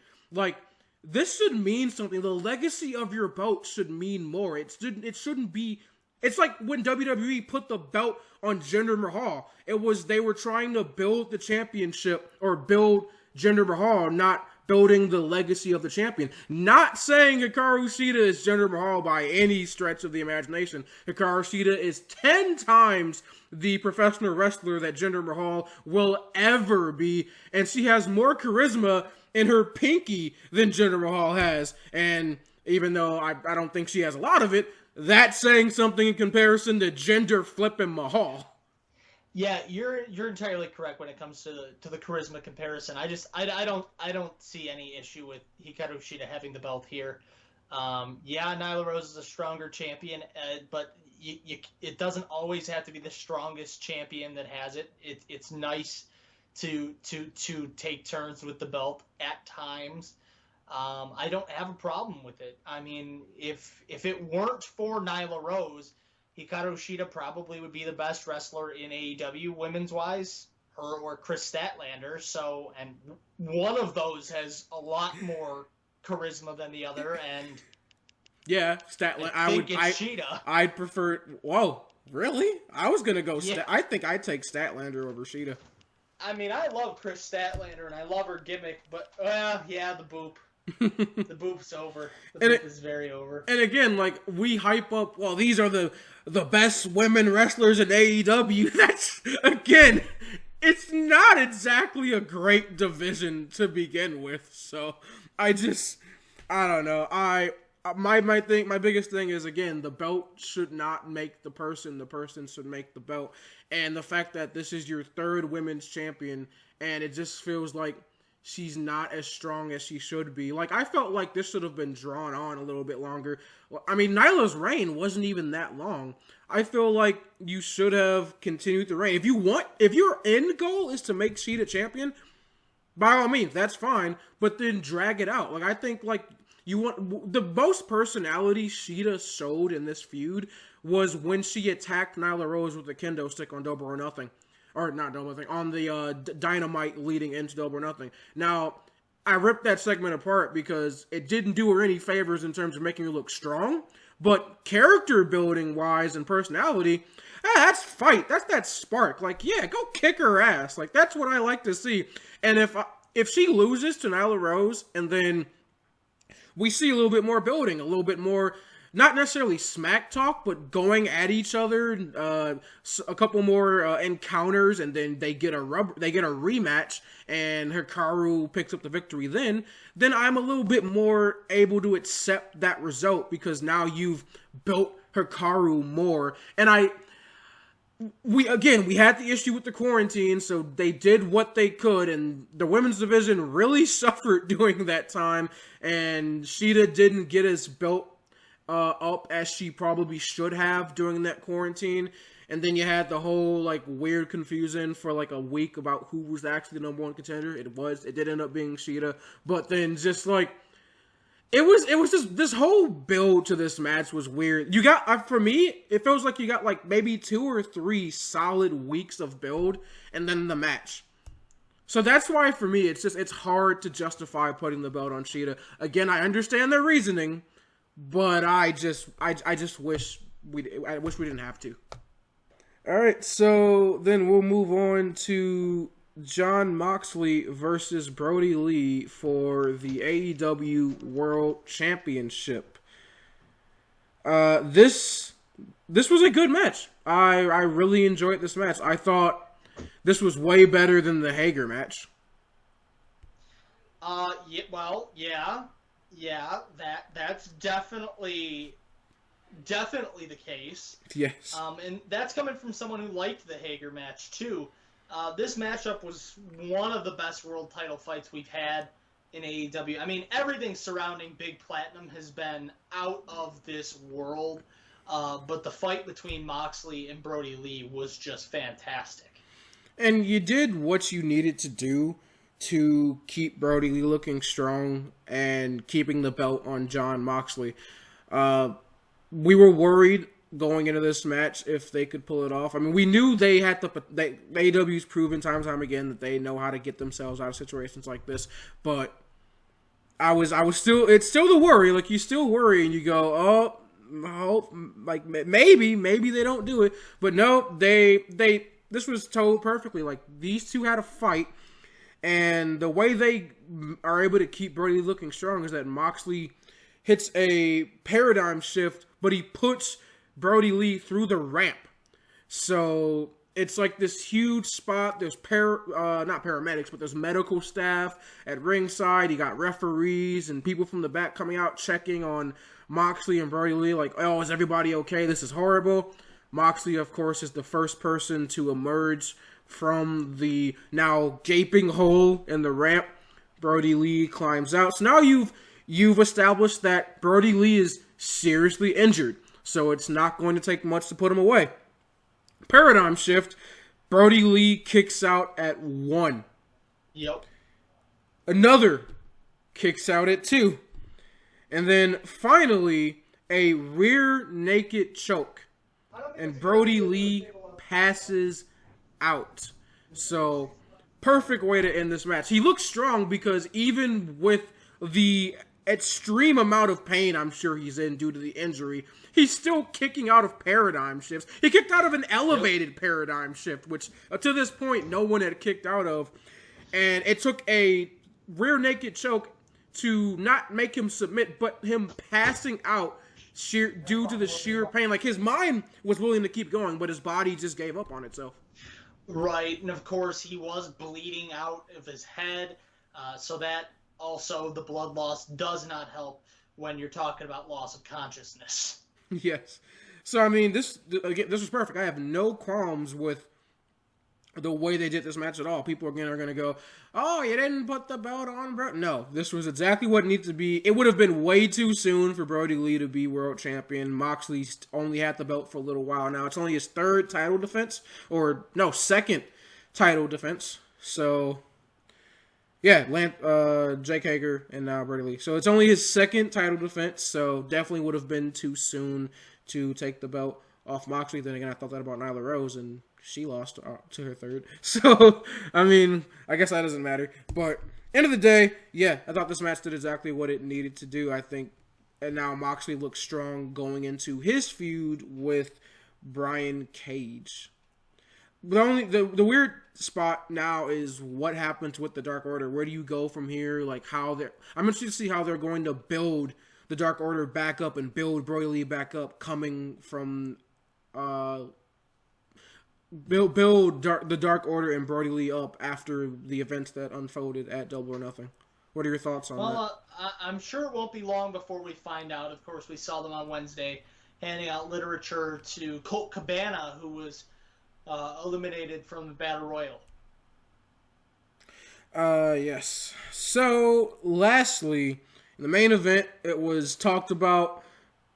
This should mean something. The legacy of your belt should mean more. It shouldn't be. It's like when WWE put the belt on Jinder Mahal. They were trying to build the championship or build Jinder Mahal, not building the legacy of the champion. Not saying Hikaru Shida is Jinder Mahal by any stretch of the imagination. Hikaru Shida is 10 times the professional wrestler that Jinder Mahal will ever be, and she has more charisma in her pinky than Jinder Mahal has. And even though I don't think she has a lot of it, that's saying something in comparison to Jinder flipping Mahal. Yeah, you're entirely correct when it comes to the charisma comparison. I don't see any issue with Hikaru Shida having the belt here. Nyla Rose is a stronger champion, but it doesn't always have to be the strongest champion that has it. It's nice to take turns with the belt at times. I don't have a problem with it. I mean, if it weren't for Nyla Rose, Hikaru Shida probably would be the best wrestler in AEW women's-wise, her or Chris Statlander. So, and one of those has a lot more charisma than the other, and yeah, Statlander. Shida. I'd prefer. Whoa, really? I was gonna go. Yeah. I think I'd take Statlander over Shida. I mean, I love Chris Statlander and I love her gimmick, but the boop. The boop's over. The boop is very over. And again, we hype up, well, these are the best women wrestlers in AEW. That's, again, it's not exactly a great division to begin with. So, I don't know. My biggest thing is, again, the belt should not make the person should make the belt. And the fact that this is your third women's champion, and it just feels like she's not as strong as she should be. I felt like this should have been drawn on a little bit longer. I mean, Nyla's reign wasn't even that long. I feel like you should have continued the reign. If your end goal is to make Shida champion, by all means, that's fine, but then drag it out. Like, I think, like, you want the most personality Sheeta showed in this feud was when she attacked Nyla Rose with the kendo stick on Double or Nothing. Or not Double or Nothing, on the Dynamite leading into Double or Nothing. Now, I ripped that segment apart because it didn't do her any favors in terms of making her look strong, but character building wise and personality, that's fight. That's that spark. Like, yeah, go kick her ass. Like, that's what I like to see. And if she loses to Nyla Rose and then we see a little bit more building, a little bit more, not necessarily smack talk, but going at each other, a couple more encounters, and then they get a rematch, and Hikaru picks up the victory. Then I'm a little bit more able to accept that result because now you've built Hikaru more. And we had the issue with the quarantine, so they did what they could, and the women's division really suffered during that time, and Sheeta didn't get as built up as she probably should have during that quarantine. And then you had the whole like weird confusion for like a week about who was actually the number one contender. It did end up being Sheeta, but then just like it was just this whole build to this match was weird. You got for me, it feels like you got like maybe 2 or 3 solid weeks of build and then the match. So that's why for me it's hard to justify putting the belt on Sheeta. Again, I understand their reasoning, but I wish we didn't have to. All right, so then we'll move on to Jon Moxley versus Brody Lee for the AEW World Championship. This was a good match. I really enjoyed this match. I thought this was way better than the Hager match. Yeah, that's definitely the case. Yes. And that's coming from someone who liked the Hager match too. This matchup was one of the best world title fights we've had in AEW. I mean, everything surrounding Big Platinum has been out of this world, but the fight between Moxley and Brody Lee was just fantastic. And you did what you needed to do to keep Brody Lee looking strong and keeping the belt on Jon Moxley. We were worried going into this match if they could pull it off. I mean, we knew they had AEW's proven time and time again that they know how to get themselves out of situations like this, but it's still the worry. Like, you still worry and you go, like maybe they don't do it, but no, this was told perfectly. Like, these two had a fight. And the way they are able to keep Brody looking strong is that Moxley hits a paradigm shift, but he puts Brody Lee through the ramp. So it's like this huge spot. There's not paramedics, but there's medical staff at ringside. You got referees and people from the back coming out checking on Moxley and Brody Lee. Like, oh, is everybody okay? This is horrible. Moxley, of course, is the first person to emerge from the now gaping hole in the ramp. Brody Lee climbs out. So now you've established that Brody Lee is seriously injured. So it's not going to take much to put him away. Paradigm shift. Brody Lee kicks out at 1. Yep. Another kicks out at 2. And then finally a rear naked choke. And Brody Lee passes out. So, perfect way to end this match. He looks strong because even with the extreme amount of pain I'm sure he's in due to the injury, he's still kicking out of paradigm shifts. He kicked out of an elevated paradigm shift, which to this point no one had kicked out of. And it took a rear naked choke to not make him submit, but him passing out due to the sheer pain. Like, his mind was willing to keep going, but his body just gave up on itself. Right, and of course he was bleeding out of his head, so that also the blood loss does not help when you're talking about loss of consciousness. Yes. So, I mean, this was perfect. I have no qualms with the way they did this match at all. People again are going to go, oh, you didn't put the belt on, bro. No, this was exactly what it needed to be. It would have been way too soon for Brody Lee to be world champion. Moxley only had the belt for a little while now. It's only his second title defense. So, Yeah, Jake Hager and now Brody Lee. So it's only his second title defense, so definitely would have been too soon to take the belt off Moxley. Then again, I thought that about Nyla Rose, and she lost to her third. So, I mean, I guess that doesn't matter. But end of the day, yeah, I thought this match did exactly what it needed to do, I think. And now Moxley looks strong going into his feud with Brian Cage. The weird spot now is what happens with the Dark Order. Where do you go from here? Like I'm interested to see how they're going to build the Dark Order back up and build Brody Lee back up, coming from build the Dark Order and Brody Lee up after the events that unfolded at Double or Nothing. What are your thoughts on that? Well, I'm sure it won't be long before we find out. Of course, we saw them on Wednesday handing out literature to Colt Cabana, who was eliminated from the Battle Royal. Yes. So, lastly, in the main event, it was talked about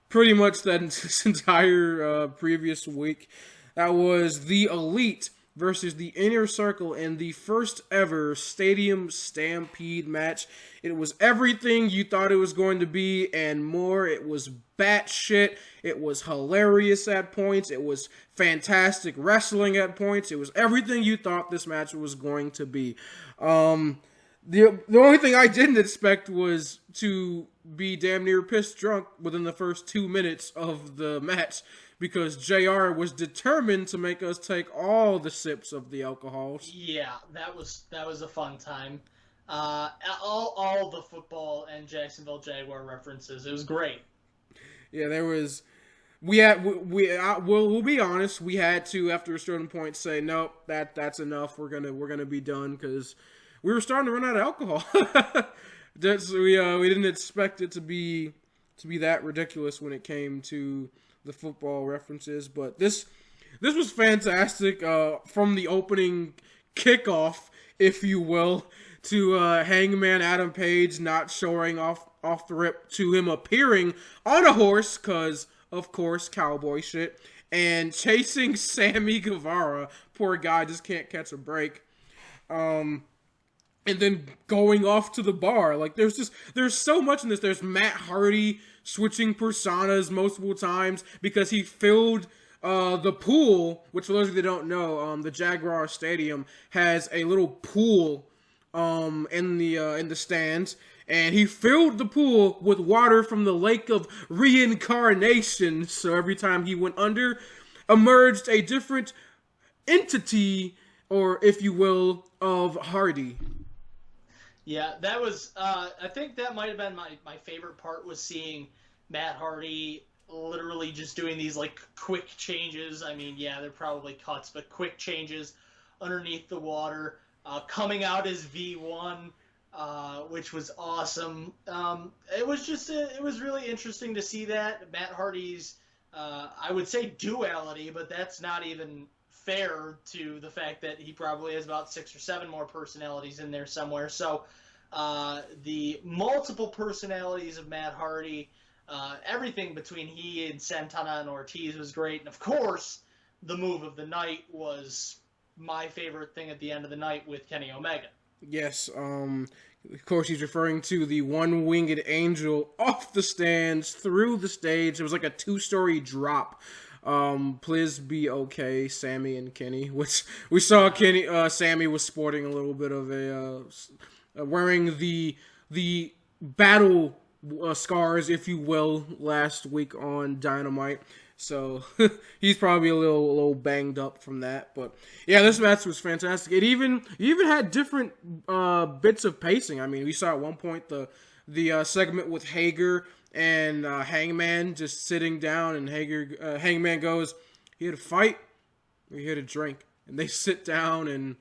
pretty much this entire previous week. That was the Elite versus the Inner Circle in the first ever Stadium Stampede match. It was everything you thought it was going to be and more. It was batshit. It was hilarious at points. It was fantastic wrestling at points. It was everything you thought this match was going to be. The only thing I didn't expect was to be damn near pissed drunk within the first 2 minutes of the match, because JR was determined to make us take all the sips of the alcohols. Yeah, that was a fun time. All the football and Jacksonville Jaguar references. It was great. Yeah, there was. We'll be honest. We had to, after a certain point, say nope. That's enough. We're gonna be done, because we were starting to run out of alcohol. We didn't expect it to be that ridiculous when it came to the football references, but this was fantastic. From the opening kickoff, if you will, to Hangman Adam Page not showing off the rip, to him appearing on a horse, because of course cowboy shit, and chasing Sammy Guevara. Poor guy just can't catch a break. And then going off to the bar. Like, there's so much in this. There's Matt Hardy switching personas multiple times because he filled the pool, which for those of you that don't know, the Jaguar Stadium has a little pool in the stands, and he filled the pool with water from the Lake of Reincarnation. So every time he went under, emerged a different entity, or if you will, of Hardy. Yeah, that was, I think that might have been my favorite part, was seeing Matt Hardy literally just doing these, like, quick changes. I mean, yeah, they're probably cuts, but quick changes underneath the water, coming out as V1, which was awesome. It was really interesting to see that. Matt Hardy's, I would say duality, but that's not even fair to the fact that he probably has about 6 or 7 more personalities in there somewhere. So the multiple personalities of Matt Hardy, everything between he and Santana and Ortiz was great. And of course, the move of the night was my favorite thing at the end of the night with Kenny Omega. Yes, of course he's referring to the one-winged angel off the stands through the stage. It was like a 2-story drop. Please be okay, Sammy and Kenny, which we saw Sammy was sporting a little bit of wearing the battle scars, if you will, last week on Dynamite. So he's probably a little banged up from that. But yeah, this match was fantastic. It even had different bits of pacing. I mean, we saw at one point the segment with Hager and Hangman just sitting down, and Hangman goes, "Here to fight, we're here to drink." And they sit down and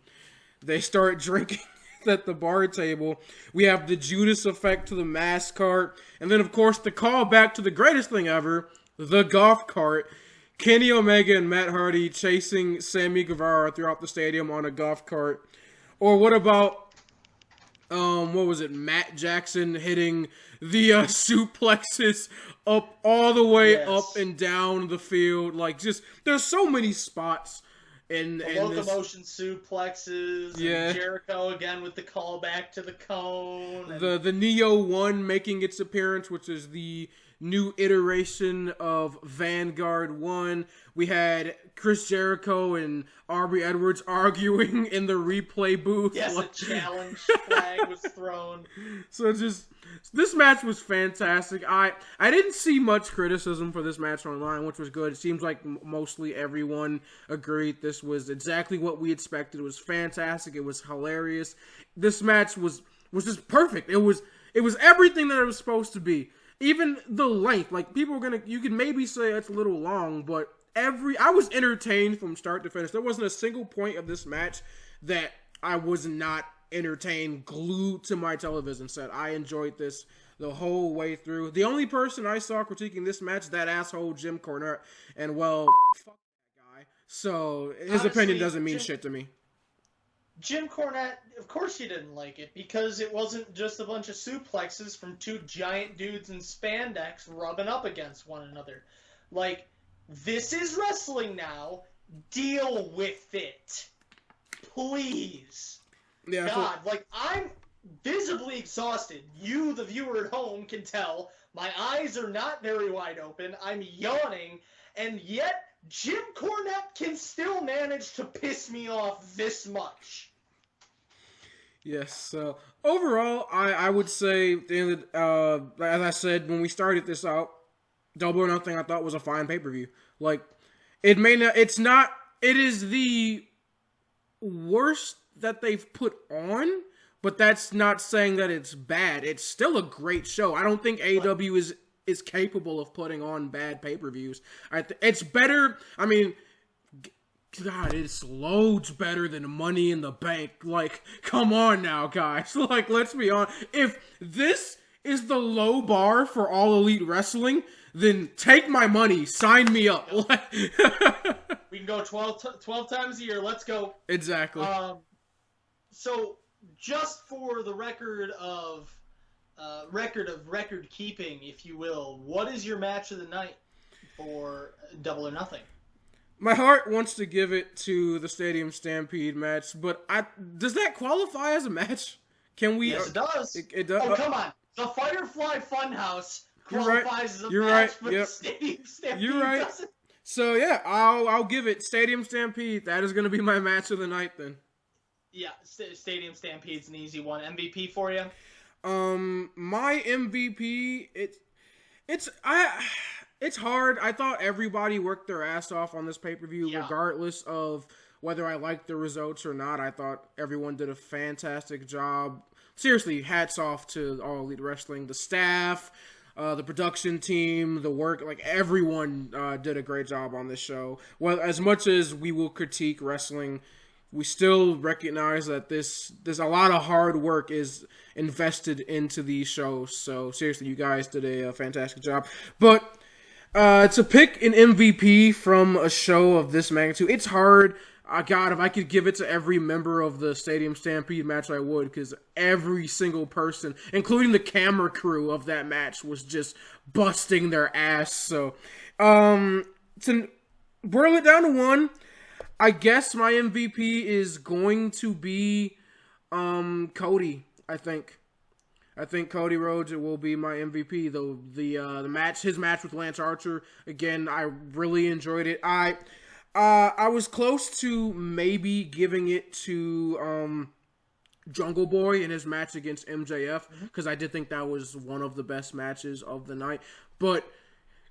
they start drinking at the bar table. We have the Judas effect to the mask cart, and then of course the callback to the greatest thing ever, the golf cart. Kenny Omega and Matt Hardy chasing Sammy Guevara throughout the stadium on a golf cart. Or what about what was it? Matt Jackson hitting the suplexes up all the way up and down the field. Like, just there's so many spots And the locomotion suplexes, yeah, and Jericho again with the callback to the cone. And the Neo 1 making its appearance, which is the new iteration of Vanguard 1. We had Chris Jericho and Aubrey Edwards arguing in the replay booth. Yes, a challenge flag was thrown. So this match was fantastic. I didn't see much criticism for this match online, which was good. It seems like mostly everyone agreed this was exactly what we expected. It was fantastic. It was hilarious. This match was just perfect. It was everything that it was supposed to be. Even the length, like you could maybe say it's a little long, but I was entertained from start to finish. There wasn't a single point of this match that I was not entertained, glued to my television set. I enjoyed this the whole way through. The only person I saw critiquing this match, that asshole Jim Cornette, and well, fuck that guy. So his opinion doesn't mean shit to me. Jim Cornette, of course he didn't like it, because it wasn't just a bunch of suplexes from two giant dudes in spandex rubbing up against one another. Like, this is wrestling now. Deal with it. Please. Yeah, God, I'm visibly exhausted. You, the viewer at home, can tell. My eyes are not very wide open. I'm yawning, and yet Jim Cornette can still manage to piss me off this much. Yes, so overall, I would say, as I said when we started this out, Double or Nothing I thought was a fine pay-per-view. Like, it is the worst that they've put on, but that's not saying that it's bad. It's still a great show. I don't think AEW is capable of putting on bad pay-per-views. It's better, I mean, God, it's loads better than Money in the Bank. Like, come on now, guys. Like, let's be honest. If this is the low bar for All Elite Wrestling, then take my money. Sign me up. We can go 12 times a year. Let's go. Exactly. So, just for the record of record keeping, if you will, what is your match of the night for Double or Nothing? My heart wants to give it to the Stadium Stampede match, but does that qualify as a match? Can we? Yes, it does. It does. Oh, come on. The Firefly Funhouse qualifies as a match, but the Stadium Stampede You're right. doesn't. So, yeah, I'll give it Stadium Stampede. That is going to be my match of the night, then. Yeah, Stadium Stampede's an easy one. MVP for you? My MVP, it's hard. I thought everybody worked their ass off on this pay-per-view, regardless of whether I liked the results or not. I thought everyone did a fantastic job. Seriously, hats off to All Elite Wrestling, the staff, the production team, the work. Like, everyone did a great job on this show. Well, as much as we will critique wrestling, we still recognize that there's a lot of hard work is invested into these shows. So, seriously, you guys did a fantastic job. But to pick an MVP from a show of this magnitude, it's hard. God, if I could give it to every member of the Stadium Stampede match, I would, because every single person, including the camera crew of that match, was just busting their ass. So, to boil it down to one, I guess my MVP is going to be Cody, I think. I think Cody Rhodes will be my MVP. Though his match with Lance Archer, again, I really enjoyed it. I was close to maybe giving it to Jungleboy in his match against MJF, because I did think that was one of the best matches of the night. But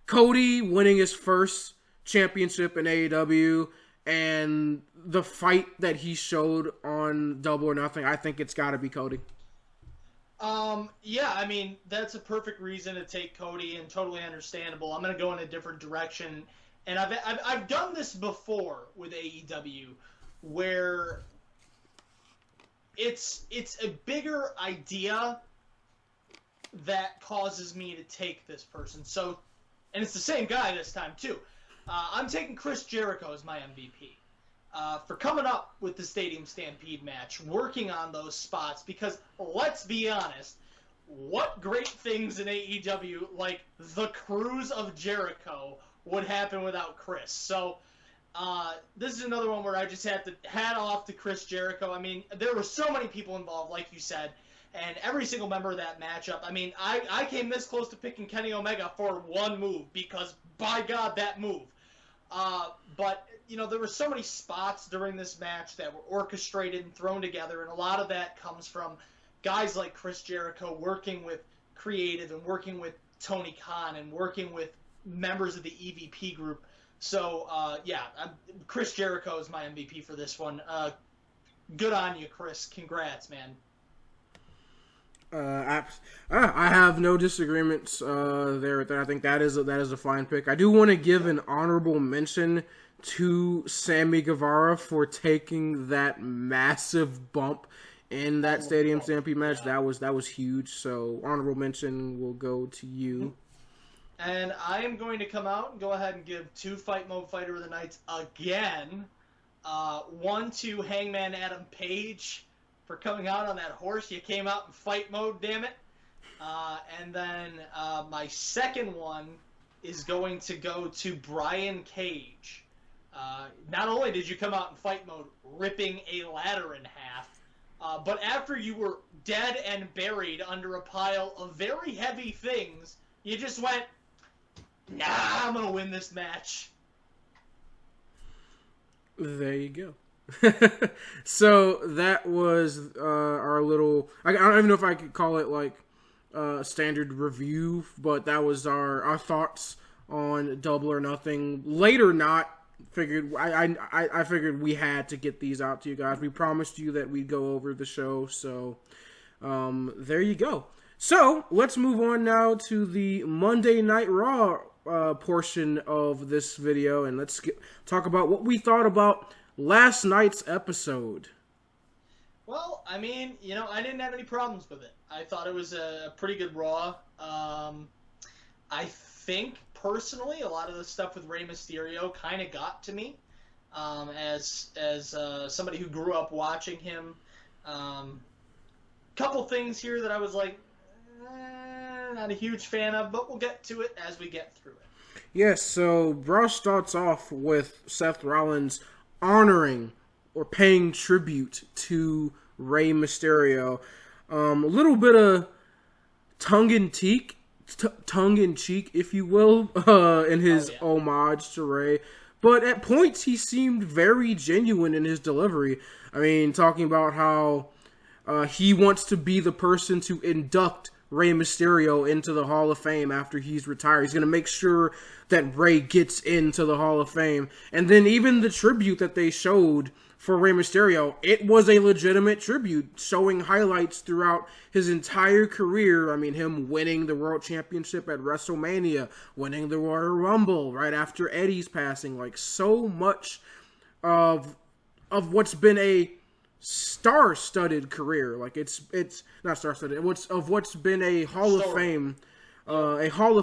Cody winning his first championship in AEW and the fight that he showed on Double or Nothing, I think it's got to be Cody. Yeah, I mean, that's a perfect reason to take Cody, and totally understandable. I'm going to go in a different direction. And I've done this before with AEW, where it's a bigger idea that causes me to take this person. So, and it's the same guy this time too. I'm taking Chris Jericho as my MVP for coming up with the Stadium Stampede match, working on those spots. Because let's be honest, what great things in AEW, like the Cruise of Jericho, would happen without Chris. So this is another one where I just have to hat off to Chris Jericho. I mean, there were so many people involved, like you said, and every single member of that matchup. I mean, I came this close to picking Kenny Omega for one move because, by God, that move. But, you know, there were so many spots during this match that were orchestrated and thrown together, and a lot of that comes from guys like Chris Jericho working with creative and working with Tony Khan and working with members of the EVP group. So, Chris Jericho is my MVP for this one. Good on you, Chris. Congrats, man. I have no disagreements there. I think that is a fine pick. I do want to give an honorable mention to Sammy Guevara for taking that massive bump in that Stadium Stampede match. That was huge. So honorable mention will go to you. And I am going to come out and go ahead and give 2 Fight Mode Fighter of the Nights again. One to Hangman Adam Page for coming out on that horse. You came out in fight mode, damn it. And then my second one is going to go to Brian Cage. Not only did you come out in fight mode, ripping a ladder in half, but after you were dead and buried under a pile of very heavy things, you just went, nah, I'm going to win this match. There you go. So that was our little... I don't even know if I could call it like standard review, but that was our thoughts on Double or Nothing. Late or not, I figured we had to get these out to you guys. We promised you that we'd go over the show, so there you go. So let's move on now to the Monday Night Raw portion of this video, and let's talk about what we thought about last night's episode. Well, I mean, you know, I didn't have any problems with it. I thought it was a pretty good Raw. I think, personally, a lot of the stuff with Rey Mysterio kind of got to me as somebody who grew up watching him. Couple things here that I was like, not a huge fan of, but we'll get to it as we get through it. Yes, so Raw starts off with Seth Rollins honoring or paying tribute to Rey Mysterio. A little bit of tongue-in-cheek, if you will, in his homage to Rey. But at points, he seemed very genuine in his delivery. I mean, talking about how he wants to be the person to induct Rey Mysterio into the Hall of Fame after he's retired. He's going to make sure that Rey gets into the Hall of Fame. And then even the tribute that they showed for Rey Mysterio, it was a legitimate tribute, showing highlights throughout his entire career. I mean, him winning the World Championship at WrestleMania, winning the Royal Rumble right after Eddie's passing. Like, so much of what's been a star-studded career. Like, it's not star-studded. What's been a Hall of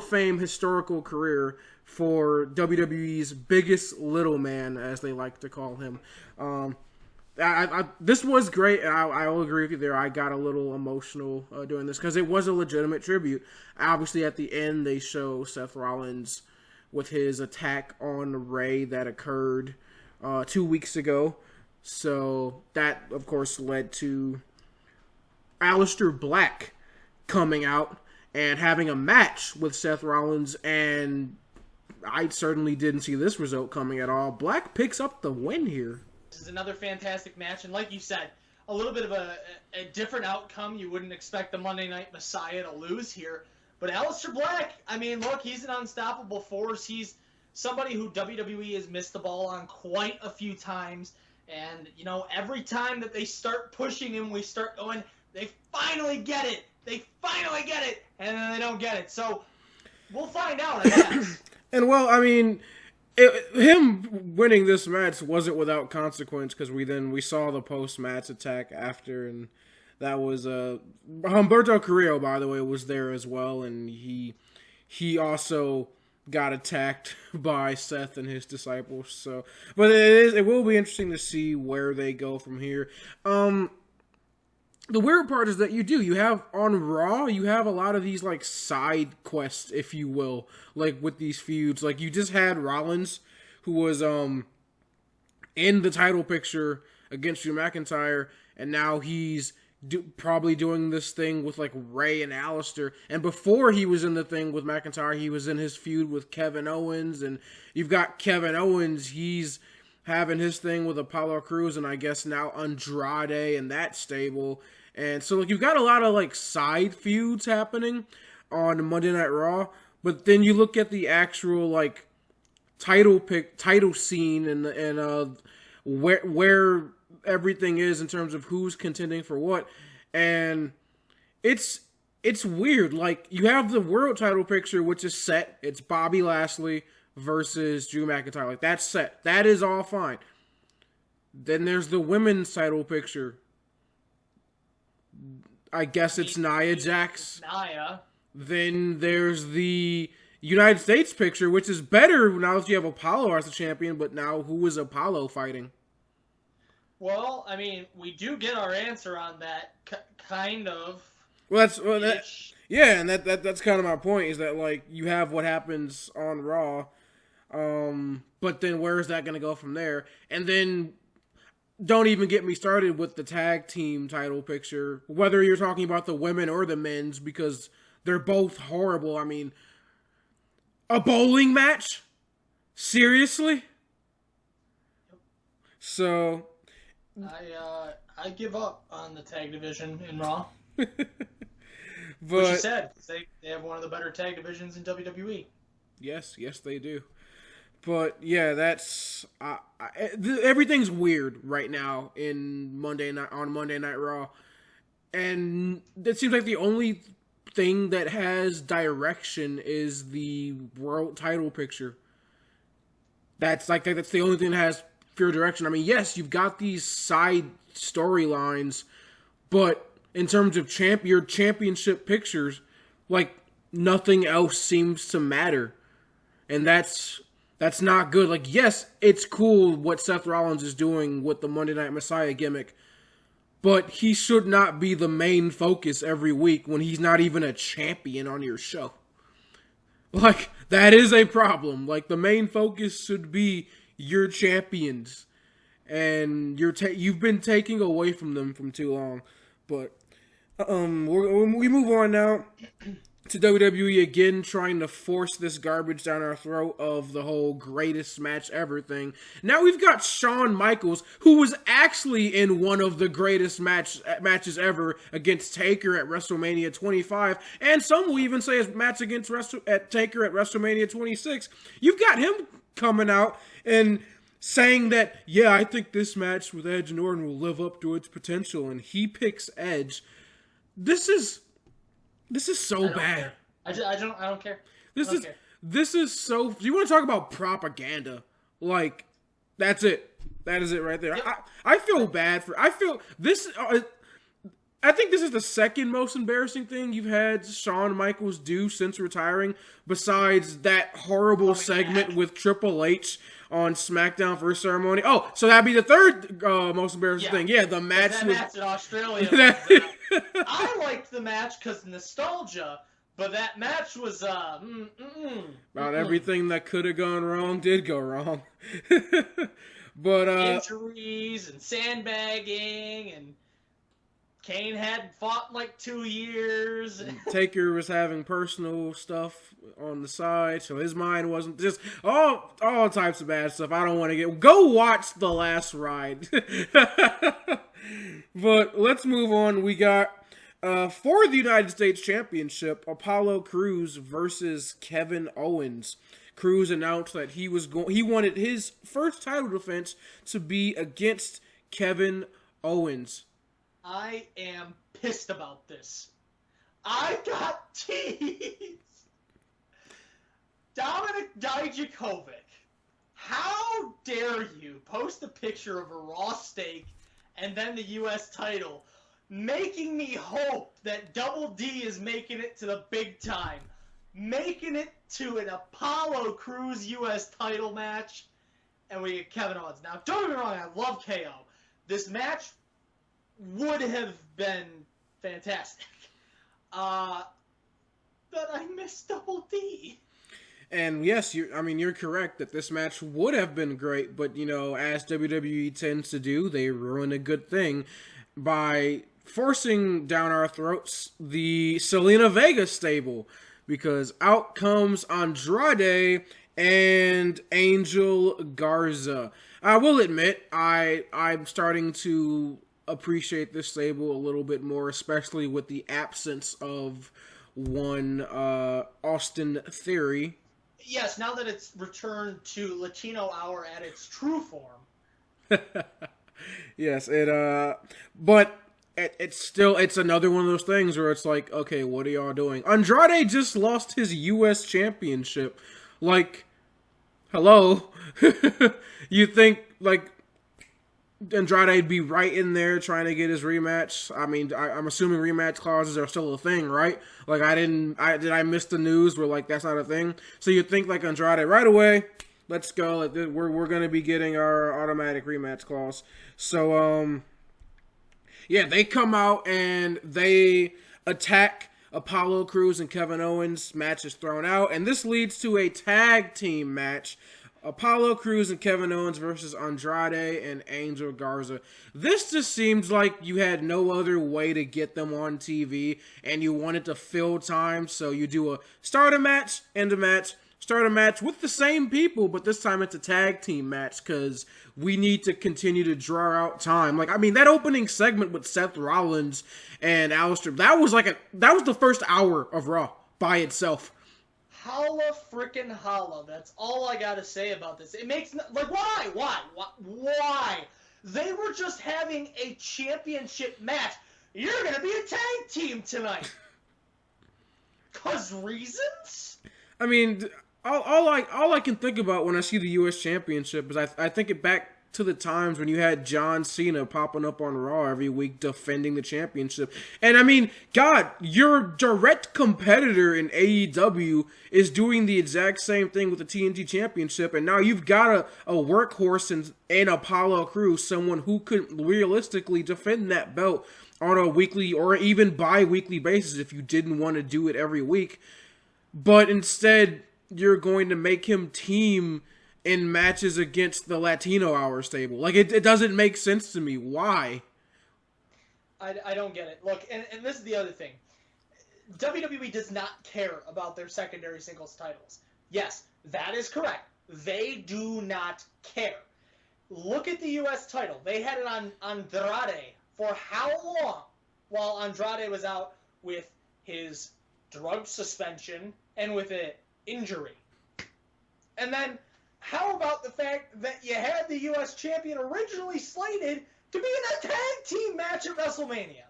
Fame historical career for WWE's biggest little man, as they like to call him. This was great, and I will agree with you there. I got a little emotional doing this because it was a legitimate tribute. Obviously, at the end, they show Seth Rollins with his attack on Rey that occurred 2 weeks ago. So that, of course, led to Aleister Black coming out and having a match with Seth Rollins, and I certainly didn't see this result coming at all. Black picks up the win here. This is another fantastic match, and like you said, a little bit of a different outcome. You wouldn't expect the Monday Night Messiah to lose here, but Aleister Black, I mean, look, he's an unstoppable force. He's somebody who WWE has missed the ball on quite a few times. And, you know, every time that they start pushing him, we start going, they finally get it. They finally get it. And then they don't get it. So, we'll find out, I guess. And, well, I mean, him winning this match wasn't without consequence, because we saw the post-match attack after, and that was, Humberto Carrillo, by the way, was there as well, and he also got attacked by Seth and his disciples. So, but it will be interesting to see where they go from here. The weird part is that you have on Raw, you have a lot of these like side quests, if you will, like with these feuds. Like you just had Rollins, who was in the title picture against Drew McIntyre, and now he's probably doing this thing with like Rey and Alistair. And before he was in the thing with McIntyre, he was in his feud with Kevin Owens, and you've got Kevin Owens, he's having his thing with Apollo Crews, and I guess now Andrade and that stable. And so like you've got a lot of like side feuds happening on Monday Night Raw, but then you look at the actual like title scene and where everything is in terms of who's contending for what, and it's weird. Like you have the world title picture, which is set. It's Bobby Lashley versus Drew McIntyre. Like that's set. That is all fine. Then there's the women's title picture. I guess it's Nia Jax. Nia. Then there's the United States picture, which is better now that you have Apollo as the champion, but now who is Apollo fighting? Well, I mean, we do get our answer on that, kind of. Well, yeah, and that's kind of my point, is that, like, you have what happens on Raw, but then where is that going to go from there? And then don't even get me started with the tag team title picture, whether you're talking about the women or the men's, because they're both horrible. I mean, a bowling match? Seriously? So I give up on the tag division in Raw. But Which you said, they have one of the better tag divisions in WWE. Yes, they do. But yeah, that's everything's weird right now on Monday Night Raw, and it seems like the only thing that has direction is the world title picture. That's the only thing that has pure direction. I mean, yes, you've got these side storylines, but in terms of your championship pictures, like nothing else seems to matter, and that's not good. Like, yes, it's cool what Seth Rollins is doing with the Monday Night Messiah gimmick, but he should not be the main focus every week when he's not even a champion on your show. Like, that is a problem. Like, the main focus should be your champions, and you've been taking away from them from too long. But we move on now to WWE again, trying to force this garbage down our throat of the whole greatest match ever thing. Now we've got Shawn Michaels, who was actually in one of the greatest matches ever against Taker at WrestleMania 25, and some will even say his match against Taker at WrestleMania 26. You've got him coming out and saying that, yeah, I think this match with Edge and Orton will live up to its potential, and he picks Edge. This is so bad. I don't care. This is so. You want to talk about propaganda? Like, that's it. That is it right there. Yep. I feel bad for. I feel this. I think this is the second most embarrassing thing you've had Shawn Michaels do since retiring, besides that horrible segment with Triple H on SmackDown for a ceremony. Oh, so that'd be the third most embarrassing thing. Yeah, the match match in Australia. I liked the match because nostalgia, but that match was about everything that could have gone wrong did go wrong. But injuries and sandbagging, and Kane hadn't fought in like 2 years. Taker was having personal stuff on the side, so his mind wasn't just all types of bad stuff. I don't want to go watch The Last Ride. But let's move on. We got for the United States Championship, Apollo Crews versus Kevin Owens. Crews announced that he wanted his first title defense to be against Kevin Owens. I am pissed about this. I got teased. Dominic Dijakovic, how dare you post a picture of a raw steak and then the U.S. title, making me hope that Double D is making it to the big time, making it to an Apollo Crews U.S. title match, and we get Kevin Owens. Now, don't get me wrong, I love KO. This match would have been fantastic. But I miss Double D. And yes, you're correct that this match would have been great, but as WWE tends to do, they ruin a good thing by forcing down our throats the Selena Vega stable, because out comes Andrade and Angel Garza. I will admit, I'm starting to appreciate this stable a little bit more, especially with the absence of one Austin Theory. Yes, now that it's returned to Latino Hour at its true form. Yes, but it's another one of those things where it's like, okay, what are y'all doing? Andrade just lost his U.S. championship. Like, hello? You think, like, Andrade'd be right in there trying to get his rematch? I mean, I'm assuming rematch clauses are still a thing, right? Like, did I miss the news where, like, that's not a thing? So you think, like, Andrade, right away, let's go. Like, we're going to be getting our automatic rematch clause. So, yeah, they come out and they attack Apollo Crews and Kevin Owens. Match is thrown out, and this leads to a tag team match. Apollo Crews and Kevin Owens versus Andrade and Angel Garza. This just seems like you had no other way to get them on TV, and you wanted to fill time, so you do a start a match, end a match, start a match with the same people, but this time it's a tag team match, because we need to continue to draw out time. Like, I mean, that opening segment with Seth Rollins and Aleister, that was the first hour of Raw by itself. Holla frickin' holla. That's all I gotta say about this. It makes why? They were just having a championship match. You're gonna be a tag team tonight. 'Cause reasons? I mean, all I can think about when I see the U.S. Championship is I think it back to the times when you had John Cena popping up on Raw every week defending the championship. And I mean, God, your direct competitor in AEW is doing the exact same thing with the TNT Championship, and now you've got a workhorse in Apollo Crews, someone who could realistically defend that belt on a weekly or even bi-weekly basis if you didn't want to do it every week. But instead, you're going to make him team in matches against the Latino Hour stable. Like, it doesn't make sense to me. Why? I don't get it. Look, and this is the other thing. WWE does not care about their secondary singles titles. Yes, that is correct. They do not care. Look at the U.S. title. They had it on Andrade for how long? While Andrade was out with his drug suspension and with an injury. And then, how about the fact that you had the U.S. champion originally slated to be in a tag team match at WrestleMania?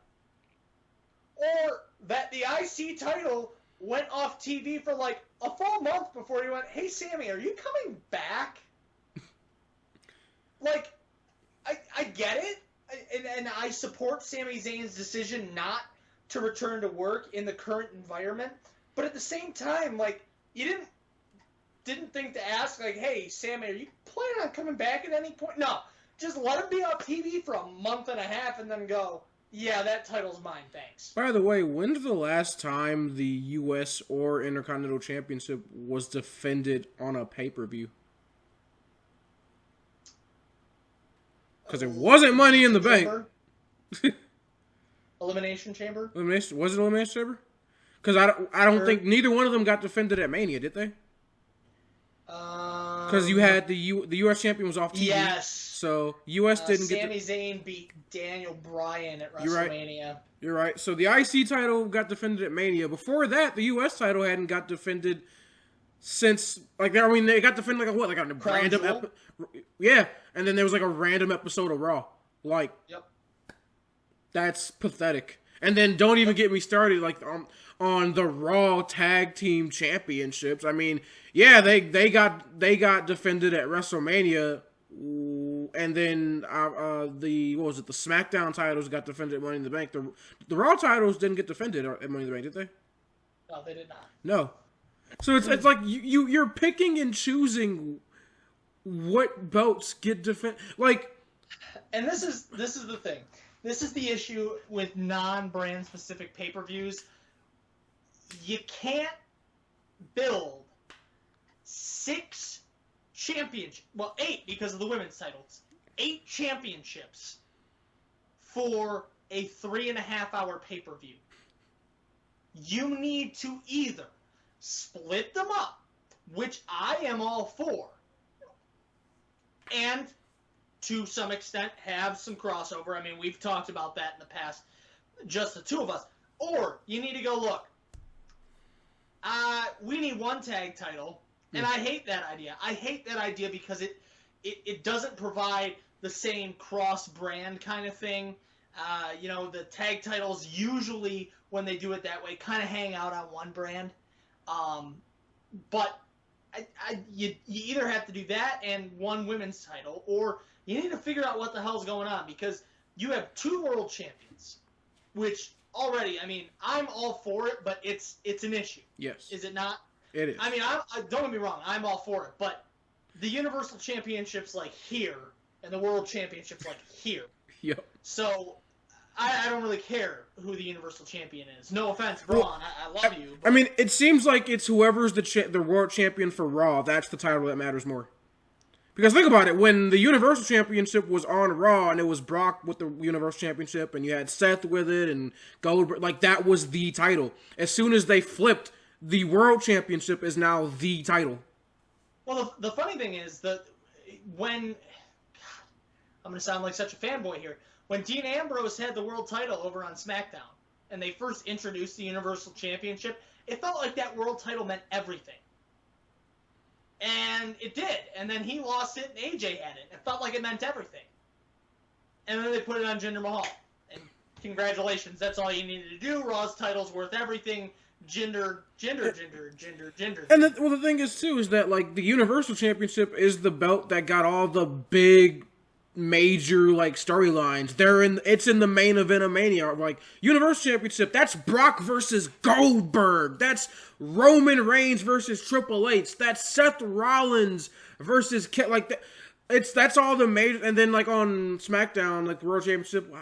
Or that the IC title went off TV for like a full month before he went, hey, Sammy, are you coming back? Like, I get it. And I support Sami Zayn's decision not to return to work in the current environment. But at the same time, like, you didn't think to ask, like, hey, Sammy, are you planning on coming back at any point? No. Just let him be on TV for a month and a half and then go, yeah, that title's mine, thanks. By the way, when's the last time the U.S. or Intercontinental Championship was defended on a pay-per-view? Because it wasn't Money in the Bank. Elimination Chamber? Was it Elimination Chamber? Because I don't think neither one of them got defended at Mania, did they? Because you had the U.S. champion was off TV. Yes. So U.S. didn't get. Sami Zayn beat Daniel Bryan at WrestleMania. You're right. So the IC title got defended at Mania. Before that, the U.S. title hadn't got defended since they got defended like a random yeah, and then there was like a random episode of Raw. Like, yep. That's pathetic. And then don't even get me started like on the Raw Tag Team Championships. I mean, yeah, they got defended at WrestleMania, and then the SmackDown titles got defended at Money in the Bank. The Raw titles didn't get defended at Money in the Bank, did they? No, they did not. No. So it's like you're picking and choosing what belts get defended. Like, and this is the thing. This is the issue with non-brand specific pay-per-views. You can't build 8 because of the women's titles. 8 championships for a 3.5-hour pay-per-view. You need to either split them up, which I am all for, and to some extent have some crossover. I mean, we've talked about that in the past, just the two of us. Or you need to go, look, we need one tag title, and I hate that idea. I hate that idea because it doesn't provide the same cross-brand kind of thing. The tag titles usually, when they do it that way, kind of hang out on one brand. But you either have to do that and one women's title, or you need to figure out what the hell's going on, because you have 2 world champions, which already, I mean, I'm all for it, but it's an issue. Yes. Is it not? It is. I mean, don't get me wrong, I'm all for it, but the Universal Championships like here, and the World Championships like here. Yep. So I don't really care who the Universal Champion is. No offense, Braun. I love you. But... I mean, it seems like it's whoever's the world champion for Raw. That's the title that matters more. Because think about it, when the Universal Championship was on Raw and it was Brock with the Universal Championship and you had Seth with it and Goldberg, like that was the title. As soon as they flipped, the World Championship is now the title. Well, the funny thing is that when... God, I'm going to sound like such a fanboy here. When Dean Ambrose had the world title over on SmackDown and they first introduced the Universal Championship, it felt like that world title meant everything. And it did. And then he lost it and AJ had it. It felt like it meant everything. And then they put it on Jinder Mahal. And congratulations, that's all you needed to do. Raw's title's worth everything. Jinder. And the thing is, too, is that, like, the Universal Championship is the belt that got all the big, major, like, storylines. It's in the main event of Mania. Like, Universal Championship, that's Brock versus Goldberg. That's Roman Reigns versus Triple H. That's Seth Rollins versus that's all the major. And then, like, on SmackDown, like, the World Championship,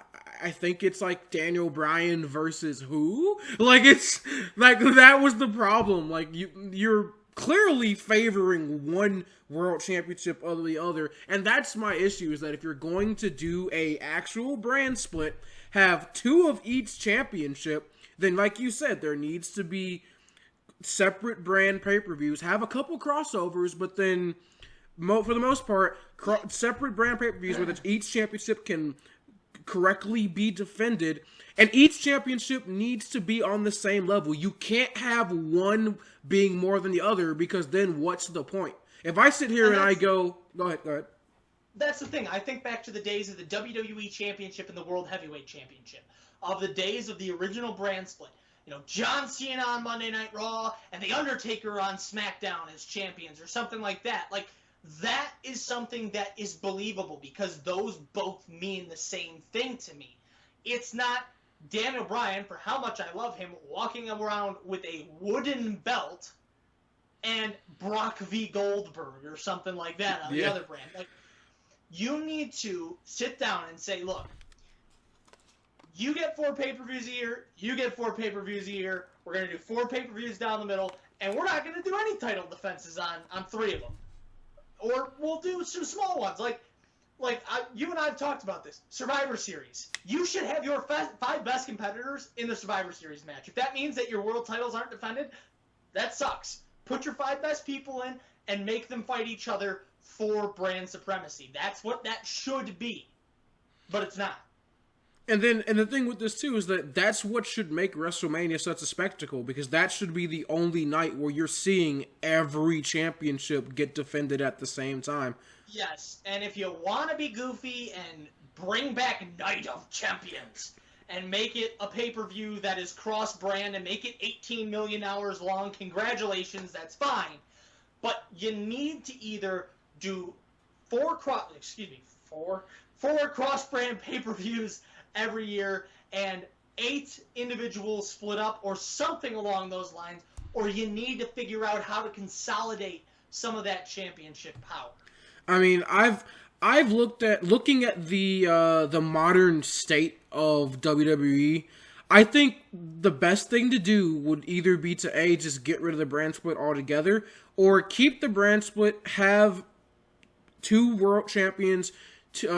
I think it's like Daniel Bryan versus who? Like, it's like that was the problem. Like, you're clearly favoring one world championship over the other, and that's my issue, is that if you're going to do a actual brand split, have 2 of each championship, then like you said, there needs to be separate brand pay-per-views, have a couple crossovers, but then for the most part, separate brand pay-per-views where each championship can correctly be defended, and each championship needs to be on the same level. You can't have one being more than the other, because then what's the point? If I sit here and I go ahead. That's the thing. I think back to the days of the WWE Championship and the World Heavyweight Championship, of the days of the original brand split. John Cena on Monday Night Raw and The Undertaker on SmackDown as champions, or something like that. Like, that is something that is believable, because those both mean the same thing to me. It's not Daniel Bryan, for how much I love him, walking around with a wooden belt and Brock v. Goldberg or something like that on the other brand. Like, you need to sit down and say, look, you get 4 pay-per-views a year, you get 4 pay-per-views a year, we're going to do 4 pay-per-views down the middle, and we're not going to do any title defenses on 3 of them. Or we'll do some small ones, you and I have talked about this. Survivor Series. You should have your 5 best competitors in the Survivor Series match. If that means that your world titles aren't defended, that sucks. Put your 5 best people in and make them fight each other for brand supremacy. That's what that should be. But it's not. And the thing with this, too, is that that's what should make WrestleMania such a spectacle, because that should be the only night where you're seeing every championship get defended at the same time. Yes, and if you want to be goofy and bring back Night of Champions and make it a pay-per-view that is cross-brand and make it 18 million hours long, congratulations, that's fine. But you need to either do 4 cross-brand pay-per-views every year and 8 individuals split up or something along those lines, or you need to figure out how to consolidate some of that championship power. I mean, I've looking at the modern state of WWE. I think the best thing to do would either be to just get rid of the brand split altogether, or keep the brand split, have two world champions, to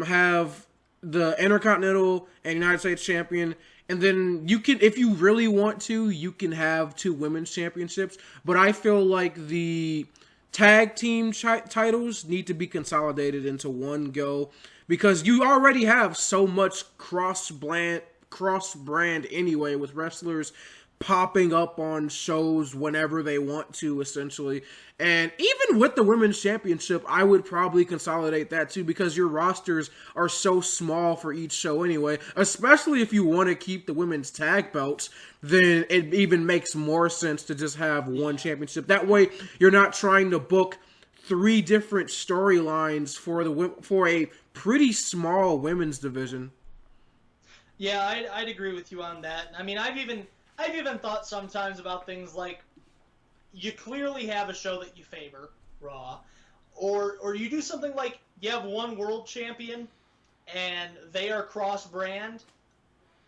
have the Intercontinental and United States champion, and then you can, if you really want to, you can have two women's championships. But I feel like the tag team titles need to be consolidated into one go, because you already have so much cross brand anyway, with wrestlers popping up on shows whenever they want to, essentially. And even with the women's championship, I would probably consolidate that too, because your rosters are so small for each show anyway. Especially if you want to keep the women's tag belts, then it even makes more sense to just have one championship. That way, you're not trying to book 3 different storylines for a pretty small women's division. Yeah, I'd agree with you on that. I mean, I've even thought sometimes about things like, you clearly have a show that you favor, Raw, or you do something like you have one world champion and they are cross-brand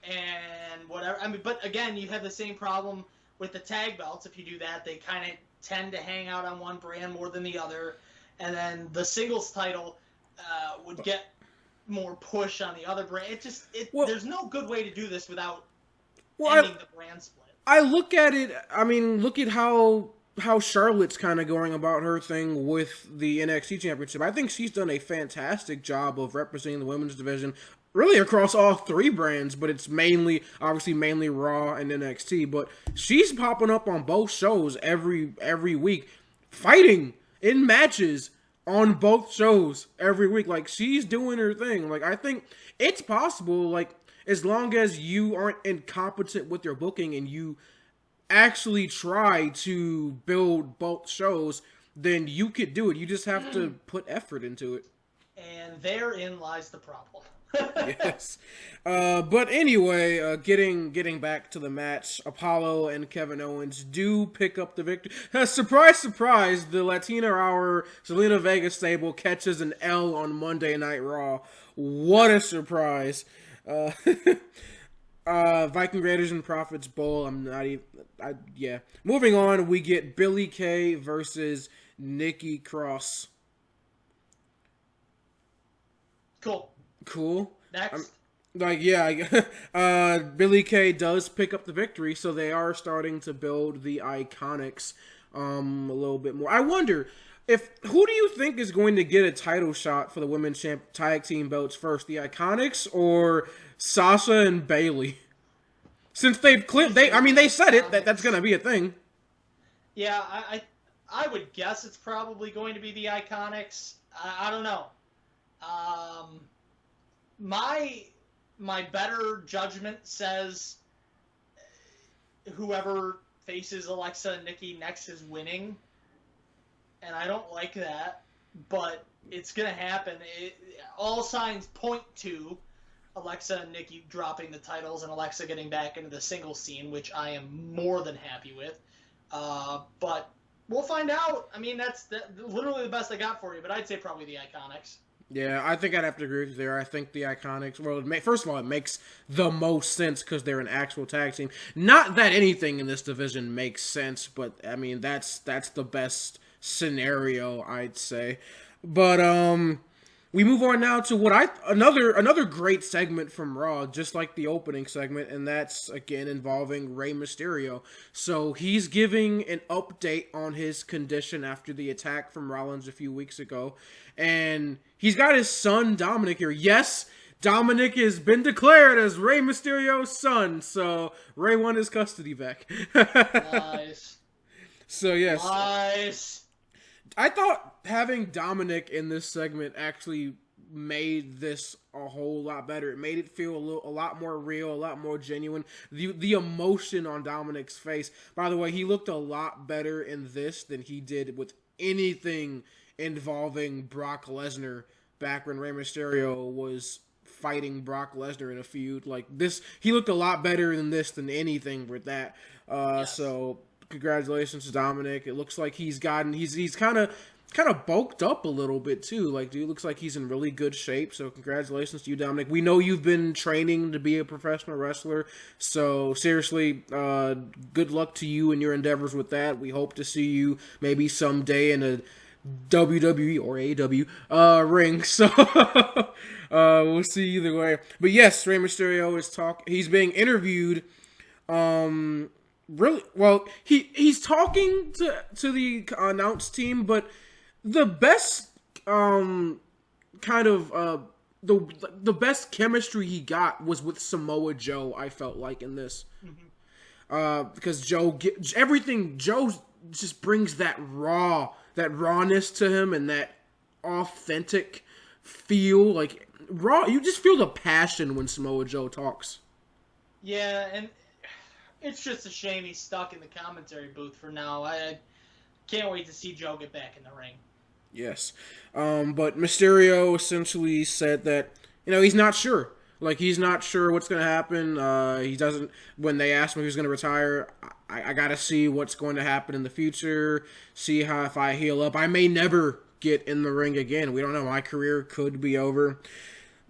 and whatever. I mean, but again, you have the same problem with the tag belts. If you do that, they kind of tend to hang out on one brand more than the other, and then the singles title would get more push on the other brand. There's no good way to do this without ending the brand split. I look at it, I mean, look at how Charlotte's kind of going about her thing with the NXT Championship. I think she's done a fantastic job of representing the women's division really across all 3 brands, but it's mainly Raw and NXT. But she's popping up on both shows every week, fighting in matches on both shows every week. Like, she's doing her thing. Like, I think it's possible, like, as long as you aren't incompetent with your booking and you actually try to build both shows, then you could do it. You just have to put effort into it. And therein lies the problem. Yes. But anyway, getting back to the match, Apollo and Kevin Owens do pick up the victory. Surprise, surprise, the Latino Hour Zelina Vega stable catches an L on Monday Night Raw. What a surprise. Viking Raiders and Profits Bowl. Moving on, we get Billie Kay versus Nikki Cross. Cool. Next. Billie Kay does pick up the victory, so they are starting to build the Iconics a little bit more. I wonder, who do you think is going to get a title shot for the women's tag team belts first, the Iconics or Sasha and Bayley? Since they said it that's going to be a thing. Yeah, I would guess it's probably going to be the Iconics. I don't know. My better judgment says whoever faces Alexa and Nikki next is winning. And I don't like that, but it's going to happen. All signs point to Alexa and Nikki dropping the titles and Alexa getting back into the singles scene, which I am more than happy with. But we'll find out. I mean, that's literally the best I got for you, but I'd say probably the Iconics. Yeah, I think I'd have to agree with you there. I think the Iconics, first of all, it makes the most sense because they're an actual tag team. Not that anything in this division makes sense, but, I mean, that's the best scenario, I'd say. But we move on now to another great segment from Raw, just like the opening segment, and that's again involving Rey Mysterio. So he's giving an update on his condition after the attack from Rollins a few weeks ago, and he's got his son Dominic here. Yes, Dominic has been declared as Rey Mysterio's son, so Rey won his custody back. Nice. So yes. Nice. I thought having Dominic in this segment actually made this a whole lot better. It made it feel a lot more real, a lot more genuine. The emotion on Dominic's face. By the way, he looked a lot better in this than he did with anything involving Brock Lesnar back when Rey Mysterio was fighting Brock Lesnar in a feud. Like this, he looked a lot better in this than anything with that. Yes. So congratulations to Dominic. It looks like he's kind of bulked up a little bit too. Like, dude, looks like he's in really good shape. So congratulations to you, Dominic. We know you've been training to be a professional wrestler. So seriously, good luck to you in your endeavors with that. We hope to see you maybe someday in a WWE or AEW ring. So we'll see either way. But yes, Rey Mysterio is he's being interviewed. Really well, he's talking to the announce team, but the best kind of the best chemistry he got was with Samoa Joe. I felt like in this. Because Joe just brings that rawness to him and that authentic feel, like raw. You just feel the passion when Samoa Joe talks. Yeah, and it's just a shame he's stuck in the commentary booth for now. I can't wait to see Joe get back in the ring. Yes, but Mysterio essentially said that he's not sure. Like, he's not sure what's going to happen. He doesn't... When they asked him if he was going to retire, I got to see what's going to happen in the future, see how if I heal up. I may never get in the ring again. We don't know. My career could be over.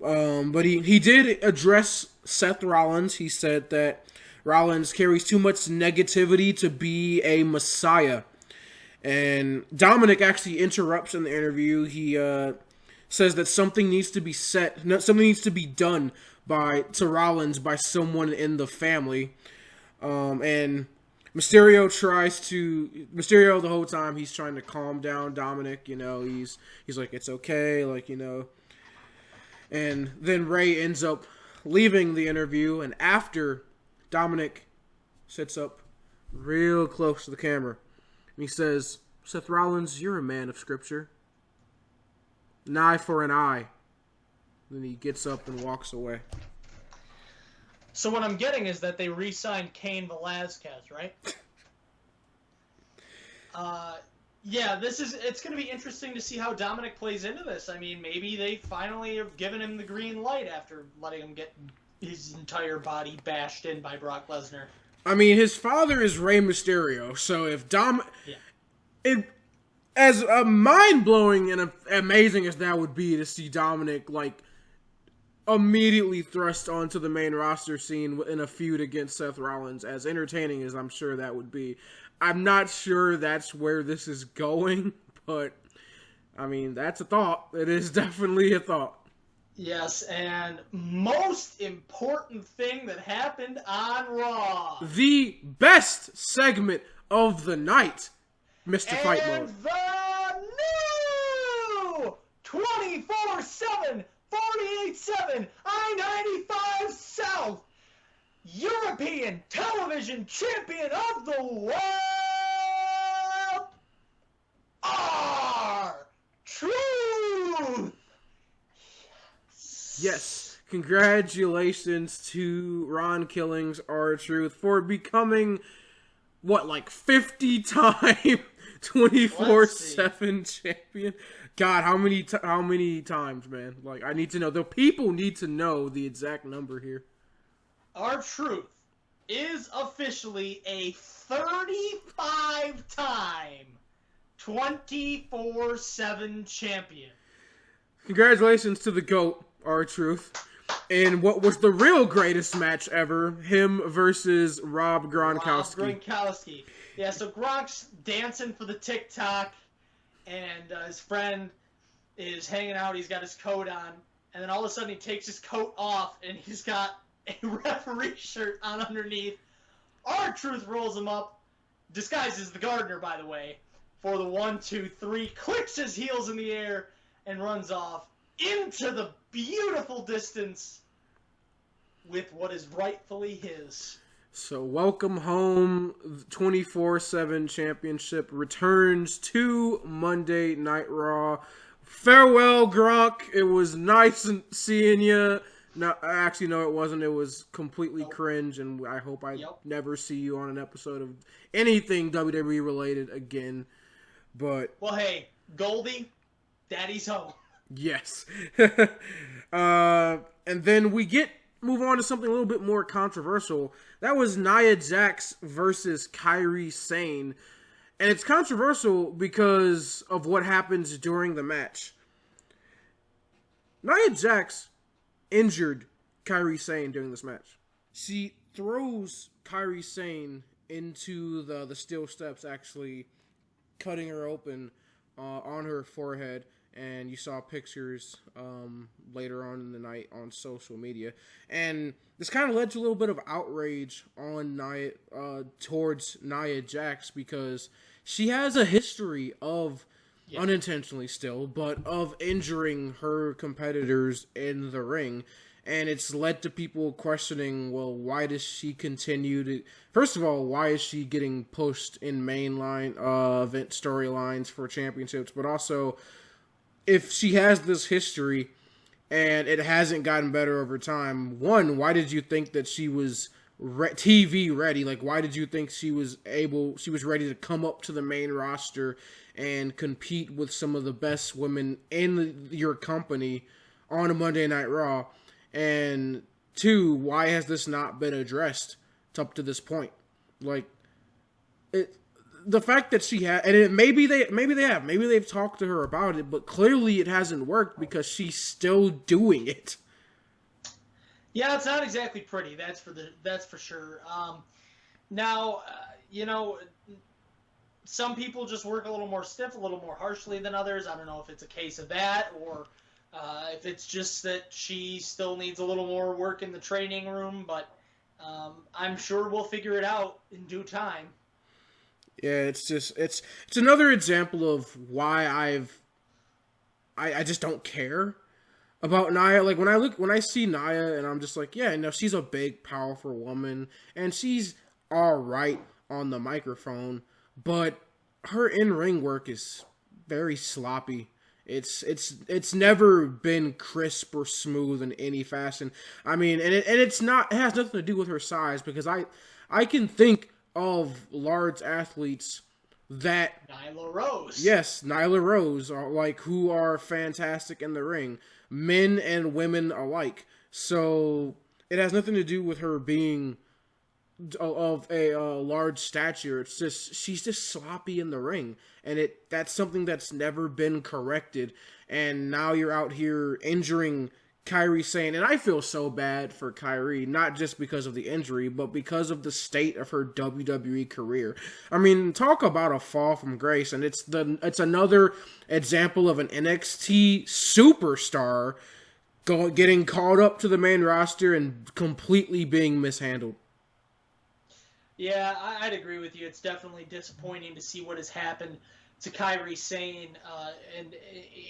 But he did address Seth Rollins. He said that Rollins carries too much negativity to be a messiah. And Dominic actually interrupts in the interview. He... says that something needs to be something needs to be done to Rollins by someone in the family. And Mysterio the whole time he's trying to calm down Dominic, he's like, it's okay, and then Rey ends up leaving the interview, and after Dominic sits up real close to the camera and he says, Seth Rollins, you're a man of scripture. An eye for an eye. Then he gets up and walks away. So what I'm getting is that they re-signed Cain Velasquez, right? Yeah, it's going to be interesting to see how Dominic plays into this. I mean, maybe they finally have given him the green light after letting him get his entire body bashed in by Brock Lesnar. I mean, his father is Rey Mysterio, so if as mind-blowing and amazing as that would be to see Dominic, immediately thrust onto the main roster scene in a feud against Seth Rollins, as entertaining as I'm sure that would be, I'm not sure that's where this is going, but, I mean, that's a thought. It is definitely a thought. Yes, and most important thing that happened on Raw. The best segment of the night. Mr. Fight Mode. And the new 24/7, 48/7, I-95 South European Television Champion of the World, R-Truth! Yes. Congratulations to Ron Killings, R-Truth, for becoming, 50-time 24/7 champion? God, how many times, man? I need to know. The people need to know the exact number here. R-Truth is officially a 35-time 24/7 champion. Congratulations to the GOAT, R-Truth. And what was the real greatest match ever, him versus Rob Gronkowski. Yeah, so Gronk's dancing for the TikTok, and his friend is hanging out. He's got his coat on, and then all of a sudden he takes his coat off, and he's got a referee shirt on underneath. R-Truth rolls him up, disguises the gardener, by the way, for the 1, 2, 3, clicks his heels in the air, and runs off into the beautiful distance with what is rightfully his. So welcome home. 24/7 championship returns to Monday Night Raw. Farewell, Gronk. It was nice seeing you. No, actually, no, it wasn't. It was completely cringe, and I hope I never see you on an episode of anything WWE related again. But well, hey, Goldie, Daddy's home. Yes. And then move on to something a little bit more controversial. That was Nia Jax versus Kairi Sane. And it's controversial because of what happens during the match. Nia Jax injured Kairi Sane during this match. She throws Kairi Sane into the steel steps, actually cutting her open. on her forehead, and you saw pictures later on in the night on social media, and this kind of led to a little bit of outrage on Nia towards Nia Jax, because she has a history of unintentionally still, but of injuring her competitors in the ring. And it's led to people questioning, well, why does she continue to... First of all, why is she getting pushed in mainline event storylines for championships? But also, if she has this history and it hasn't gotten better over time, one, why did you think that she was TV ready? Like, why did you think she was ready to come up to the main roster and compete with some of the best women in your company on a Monday Night Raw? And two, why has this not been addressed up to this point? Like, the fact that she had, and maybe they've talked to her about it, but clearly it hasn't worked because she's still doing it. Yeah, it's not exactly pretty. That's for sure. Now, some people just work a little more stiff, a little more harshly than others. I don't know if it's a case of that, or if it's just that she still needs a little more work in the training room, but I'm sure we'll figure it out in due time. Yeah, it's another example of why I just don't care about Nia. Like, when I see Nia, and I'm just like, yeah, no, she's a big, powerful woman, and she's all right on the microphone, but her in-ring work is very sloppy. It's never been crisp or smooth in any fashion. I mean, and it has nothing to do with her size, because I can think of large athletes that Nyla Rose. Yes, Nyla Rose are who are fantastic in the ring, men and women alike. So it has nothing to do with her being of a large stature. It's just she's just sloppy in the ring, and that's something that's never been corrected. And now you're out here injuring Kairi Sane, and I feel so bad for Kairi, not just because of the injury, but because of the state of her WWE career. I mean, talk about a fall from grace, and it's another example of an NXT superstar getting called up to the main roster and completely being mishandled. Yeah, I'd agree with you. It's definitely disappointing to see what has happened to Kairi Sane and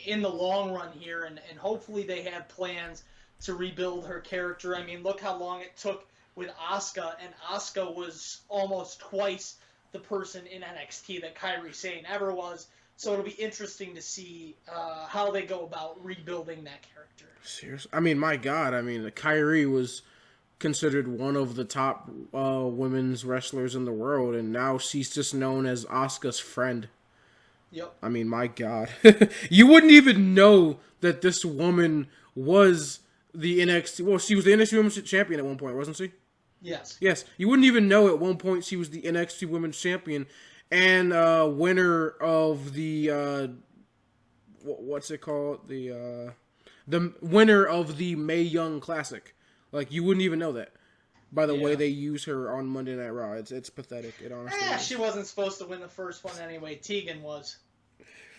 in the long run here, and hopefully they have plans to rebuild her character. I mean, look how long it took with Asuka, and Asuka was almost twice the person in NXT that Kairi Sane ever was. So it'll be interesting to see how they go about rebuilding that character. Seriously? I mean, my God. I mean, Kairi was considered one of the top women's wrestlers in the world, and now she's just known as Asuka's friend. Yep. I mean, my God. You wouldn't even know that this woman was the NXT... Well, she was the NXT Women's Champion at one point, wasn't she? Yes. Yes. You wouldn't even know at one point she was the NXT Women's Champion and winner of the... what's it called? The winner of the Mae Young Classic. Like, you wouldn't even know that by the way they use her on Monday Night Raw. It's pathetic. It honestly is. She wasn't supposed to win the first one anyway. Tegan was.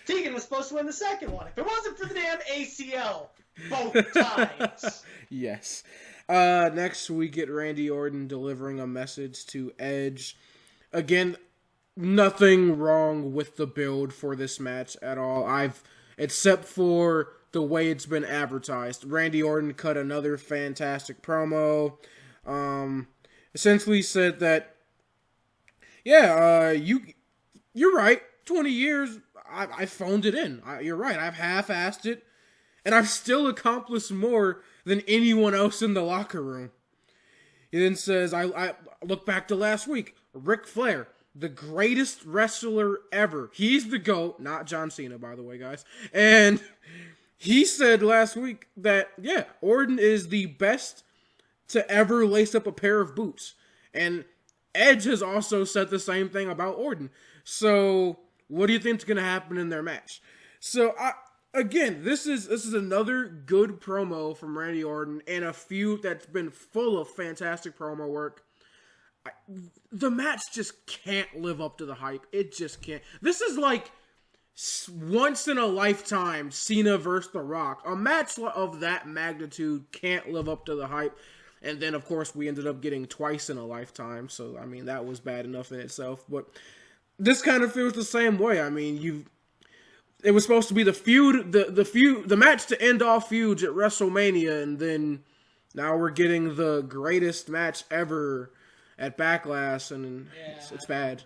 Tegan was supposed to win the second one. If it wasn't for the damn ACL, both times. Yes. Next, we get Randy Orton delivering a message to Edge. Again, nothing wrong with the build for this match at all. Except for the way it's been advertised. Randy Orton cut another fantastic promo. Essentially said that, you're right. 20 years, I phoned it in. You're right. I've half-assed it, and I've still accomplished more than anyone else in the locker room. He then says, I look back to last week. Ric Flair, the greatest wrestler ever. He's the GOAT, not John Cena, by the way, guys. And he said last week that, Orton is the best to ever lace up a pair of boots. And Edge has also said the same thing about Orton. So, what do you think is going to happen in their match? So, again, this is another good promo from Randy Orton and a feud that's been full of fantastic promo work. The match just can't live up to the hype. It just can't. This is like once in a lifetime Cena versus The Rock. A match of that magnitude can't live up to the hype. And then, of course, we ended up getting twice in a lifetime. So, I mean, that was bad enough in itself. But this kind of feels the same way. I mean, it was supposed to be the feud, the match to end all feuds at WrestleMania, and then now we're getting the greatest match ever at Backlash, and it's bad.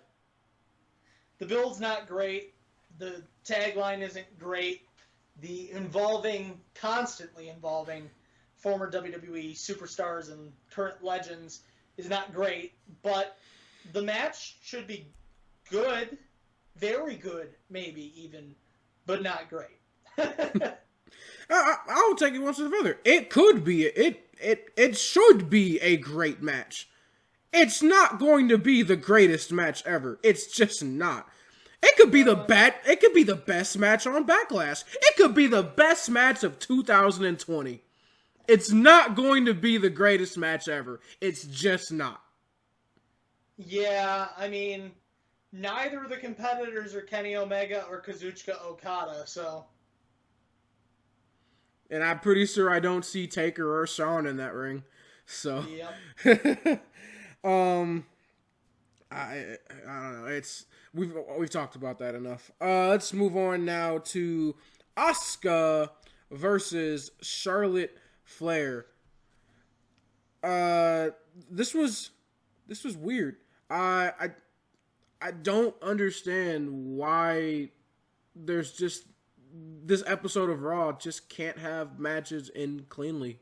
The build's not great. The tagline isn't great. The constantly involving former WWE superstars and current legends is not great, but the match should be good, very good, maybe even, but not great. I'll take it one step further. It could be, it should be a great match. It's not going to be the greatest match ever. It's just not. It could be it could be the best match on Backlash. It could be the best match of 2020. It's not going to be the greatest match ever. It's just not. Yeah, I mean, neither of the competitors are Kenny Omega or Kazuchika Okada, so. And I'm pretty sure I don't see Taker or Shawn in that ring. So. Yep. I don't know. We've talked about that enough. Let's move on now to Asuka versus Charlotte Flair. This was weird. I don't understand why there's just this episode of Raw just can't have matches in cleanly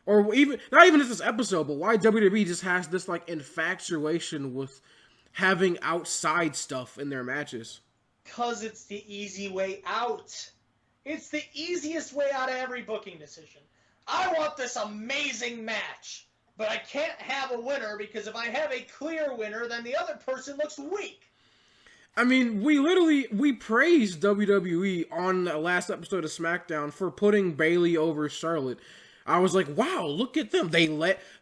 or even not even just this episode, but why WWE just has this infatuation with having outside stuff in their matches. 'Cause it's the easy way out. It's the easiest way out of every booking decision. I want this amazing match, but I can't have a winner because if I have a clear winner, then the other person looks weak. I mean, we praised WWE on the last episode of SmackDown for putting Bayley over Charlotte. I was like, wow, look at them.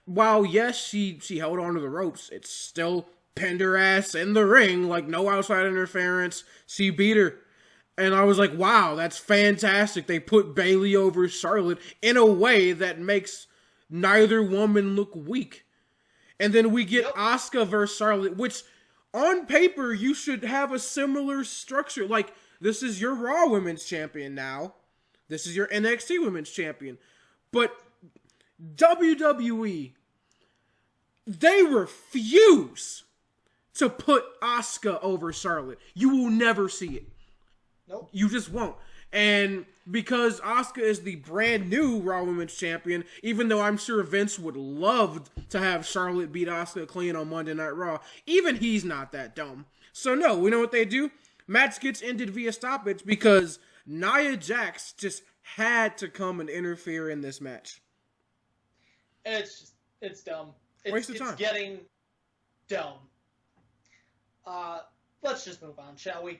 While yes, she held on to the ropes, it's still pinned her ass in the ring, no outside interference. She beat her. And I was like, wow, that's fantastic. They put Bayley over Charlotte in a way that makes neither woman look weak. And then we get Asuka versus Charlotte, which on paper you should have a similar structure. This is your Raw Women's Champion now. This is your NXT Women's Champion. But WWE, they refuse to put Asuka over Charlotte. You will never see it. Nope. You just won't. And because Asuka is the brand new Raw Women's Champion, even though I'm sure Vince would love to have Charlotte beat Asuka clean on Monday Night Raw, even he's not that dumb. So no, we know what they do? Match gets ended via stoppage because Nia Jax just had to come and interfere in this match. It's dumb. Waste of time. It's getting dumb. Let's just move on, shall we?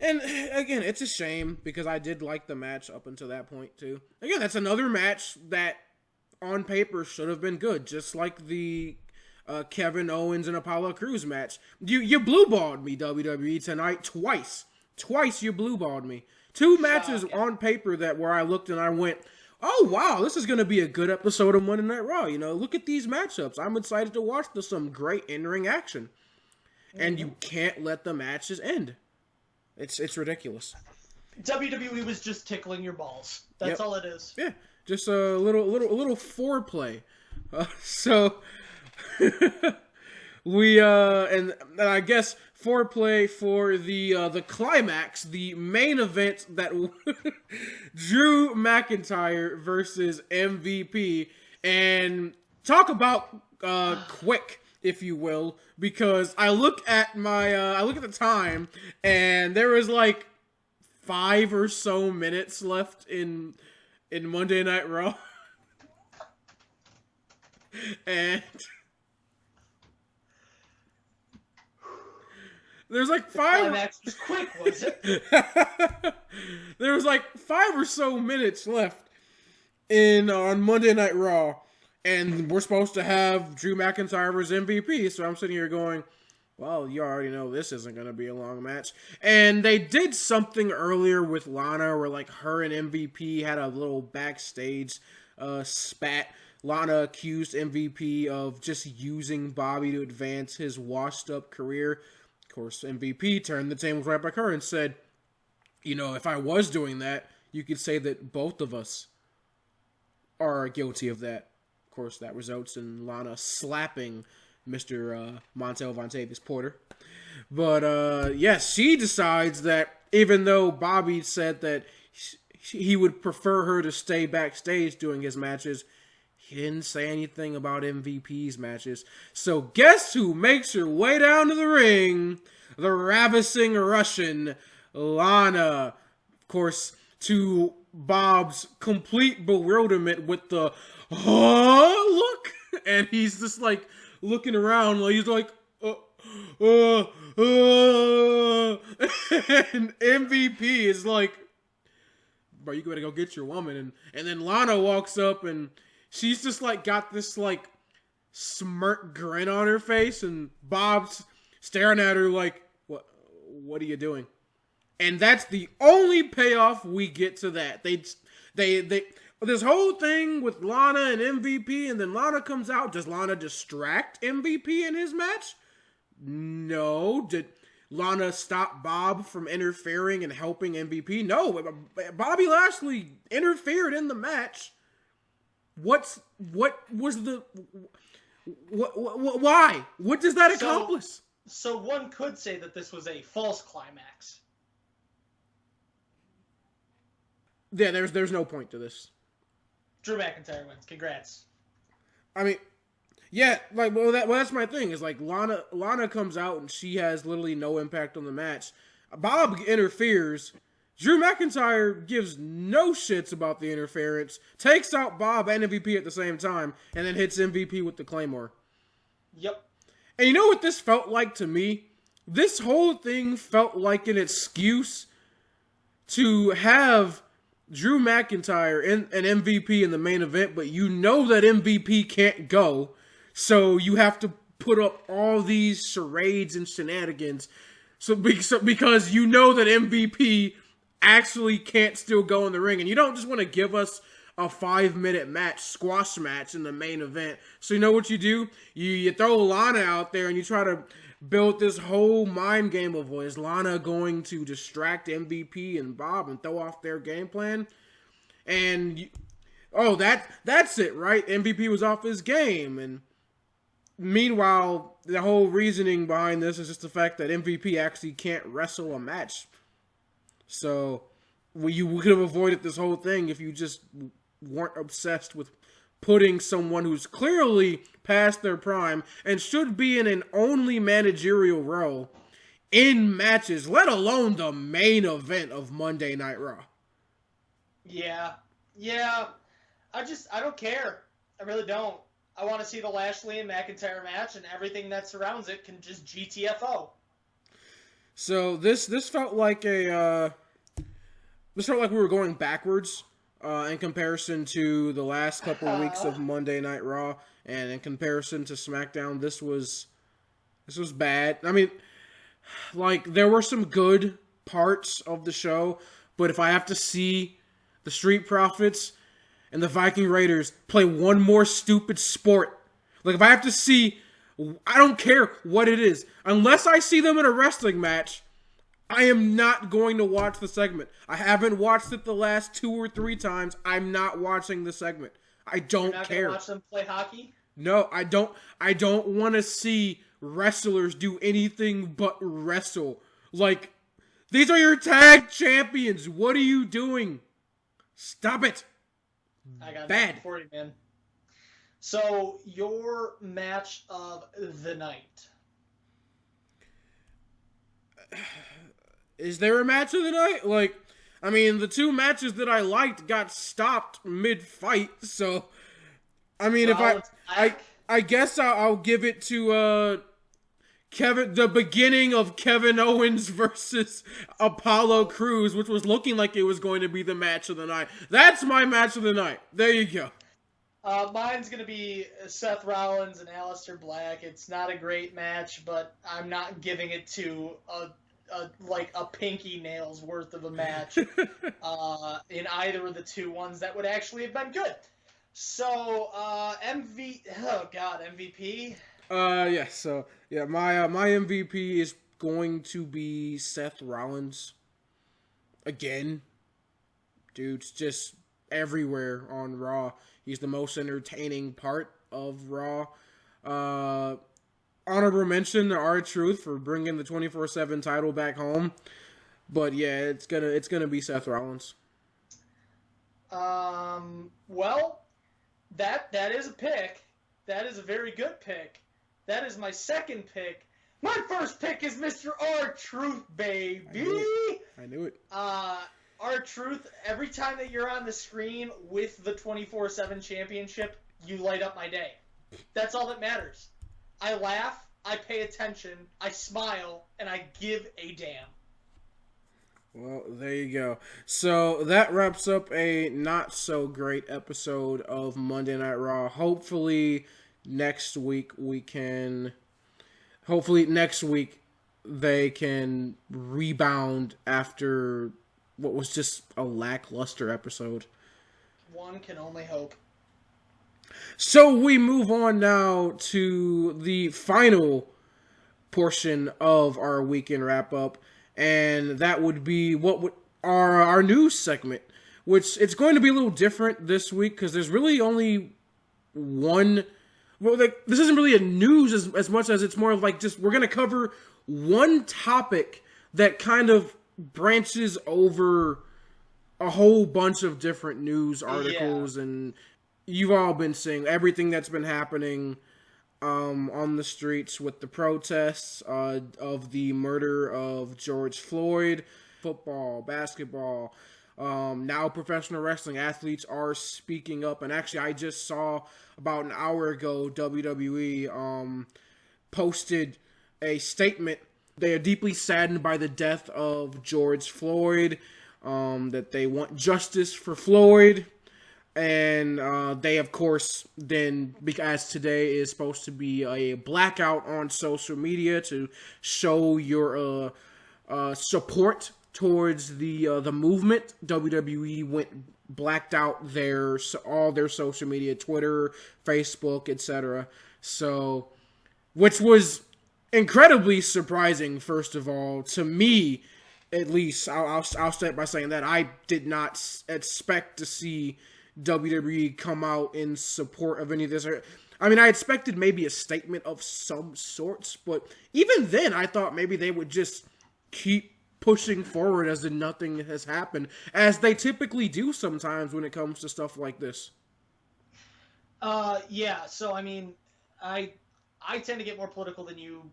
And again, it's a shame because I did like the match up until that point too. Again, that's another match that on paper should have been good, just like the Kevin Owens and Apollo Crews match. You blue-balled me, WWE, tonight twice. Twice you blue-balled me. Two matches on paper where I looked and I went, oh wow, this is going to be a good episode of Monday Night Raw. Look at these matchups. I'm excited to watch some great in-ring action. Mm-hmm. And you can't let the matches end. It's ridiculous. WWE was just tickling your balls. That's all it is. Yeah, just a little foreplay. So we and I guess foreplay for the climax, the main event that Drew McIntyre versus MVP, and talk about quick, if you will, because I look at the time and there was 5 or so minutes left in Monday Night Raw. And there's 5. Climax was quick, was it? There was 5 or so minutes left on Monday Night Raw. And we're supposed to have Drew McIntyre versus MVP, so I'm sitting here going, well, you already know this isn't going to be a long match. And they did something earlier with Lana where, like, her and MVP had a little backstage spat. Lana accused MVP of just using Bobby to advance his washed-up career. Of course, MVP turned the tables right back her and said, you know, if I was doing that, you could say that both of us are guilty of that. Of course, that results in Lana slapping Mr. Montel Vontavious Porter. But, yes, she decides that even though Bobby said that he would prefer her to stay backstage doing his matches, he didn't say anything about MVP's matches. So guess who makes her way down to the ring? The ravishing Russian, Lana. Of course, to Bob's complete bewilderment with the look. And he's just like looking around. Like he's like, and MVP is like, bro, you gotta go get your woman. And then Lana walks up and she's just like got this like smirk grin on her face, and Bob's staring at her like, what are you doing? And that's the only payoff we get to that. They this whole thing with Lana and MVP, and then Lana comes out. Does Lana distract MVP in his match? No. Did Lana stop Bob from interfering and helping MVP? No. Bobby Lashley interfered in the match. What was the why? What does that accomplish? So one could say that this was a false climax. Yeah, there's no point to this. Drew McIntyre wins. Congrats. I mean, yeah, like that's my thing. Is like Lana comes out and she has literally no impact on the match. Bob interferes. Drew McIntyre gives no shits about the interference, takes out Bob and MVP at the same time, and then hits MVP with the Claymore. Yep. And you know what this felt like to me? This whole thing felt like an excuse to have Drew McIntyre and MVP in the main event, but you know that MVP can't go, so you have to put up all these charades and shenanigans. So because you know that MVP actually can't still go in the ring, and you don't just want to give us a 5-minute match, squash match in the main event. So you know what you do? You throw Lana out there and you try to build this whole mind game of, well, is Lana going to distract MVP and Bob and throw off their game plan? And that's it, right? MVP was off his game. And meanwhile, the whole reasoning behind this is just the fact that MVP actually can't wrestle a match. So you could have avoided this whole thing if you just weren't obsessed with putting someone who's clearly past their prime and should be in an only managerial role in matches, let alone the main event of Monday Night Raw. Yeah. I don't care. I really don't. I want to see the Lashley and McIntyre match, and everything that surrounds it can just GTFO. So this felt like we were going backwards in comparison to the last couple of weeks of Monday Night Raw, and in comparison to SmackDown, this was bad. I mean, like, there were some good parts of the show, but if I have to see the Street Profits and the Viking Raiders play one more stupid sport, like if I have to see, I don't care what it is, unless I see them in a wrestling match, I am not going to watch the segment. I haven't watched it the last 2 or 3 times. I'm not watching the segment. I don't care. You're not gonna watch them play hockey? No, I don't want to see wrestlers do anything but wrestle. Like, these are your tag champions. What are you doing? Stop it. I got bad for you, man. So, your match of the night. Is there a match of the night? Like, I mean, the 2 matches that I liked got stopped mid-fight, so, I mean, I guess I'll give it to, the beginning of Kevin Owens versus Apollo Crews, which was looking like it was going to be the match of the night. That's my match of the night. There you go. Mine's going to be Seth Rollins and Aleister Black. It's not a great match, but I'm not giving it to a pinky nail's worth of a match in either of the two ones that would actually have been good. So, MVP? Yeah, so, yeah, my MVP is going to be Seth Rollins. Again. Dude's just everywhere on Raw. He's the most entertaining part of Raw. Honorable mention to R-Truth for bringing the 24/7 title back home. But yeah, it's gonna be Seth Rollins. Well, that is a pick. That is a very good pick. That is my second pick. My first pick is Mr. R-Truth, baby. I knew it. R-Truth, every time that you're on the screen with the 24/7 championship, you light up my day. That's all that matters. I laugh, I pay attention, I smile, and I give a damn. Well, there you go. So that wraps up a not so great episode of Monday Night Raw. Hopefully next week they can rebound after what was just a lackluster episode. One can only hope. So we move on now to the final portion of our weekend wrap-up, and that would be our news segment, which it's going to be a little different this week because there's really only one. Well, this isn't really a news as much as it's more of like just we're going to cover one topic that kind of branches over a whole bunch of different news articles, and you've all been seeing everything that's been happening on the streets with the protests of the murder of George Floyd, football, basketball, now professional wrestling athletes are speaking up. And actually, I just saw about an hour ago, WWE posted a statement. They are deeply saddened by the death of George Floyd, that they want justice for Floyd. And they, of course, then, because today is supposed to be a blackout on social media to show your support towards the movement, WWE went blacked out all their social media, Twitter, Facebook, etc. So, which was incredibly surprising, first of all, to me, at least. I'll start by saying that I did not expect to see WWE come out in support of any of this. I mean, I expected maybe a statement of some sorts, but even then, I thought maybe they would just keep pushing forward as if nothing has happened, as they typically do sometimes when it comes to stuff like this. Yeah, so I mean, I tend to get more political than you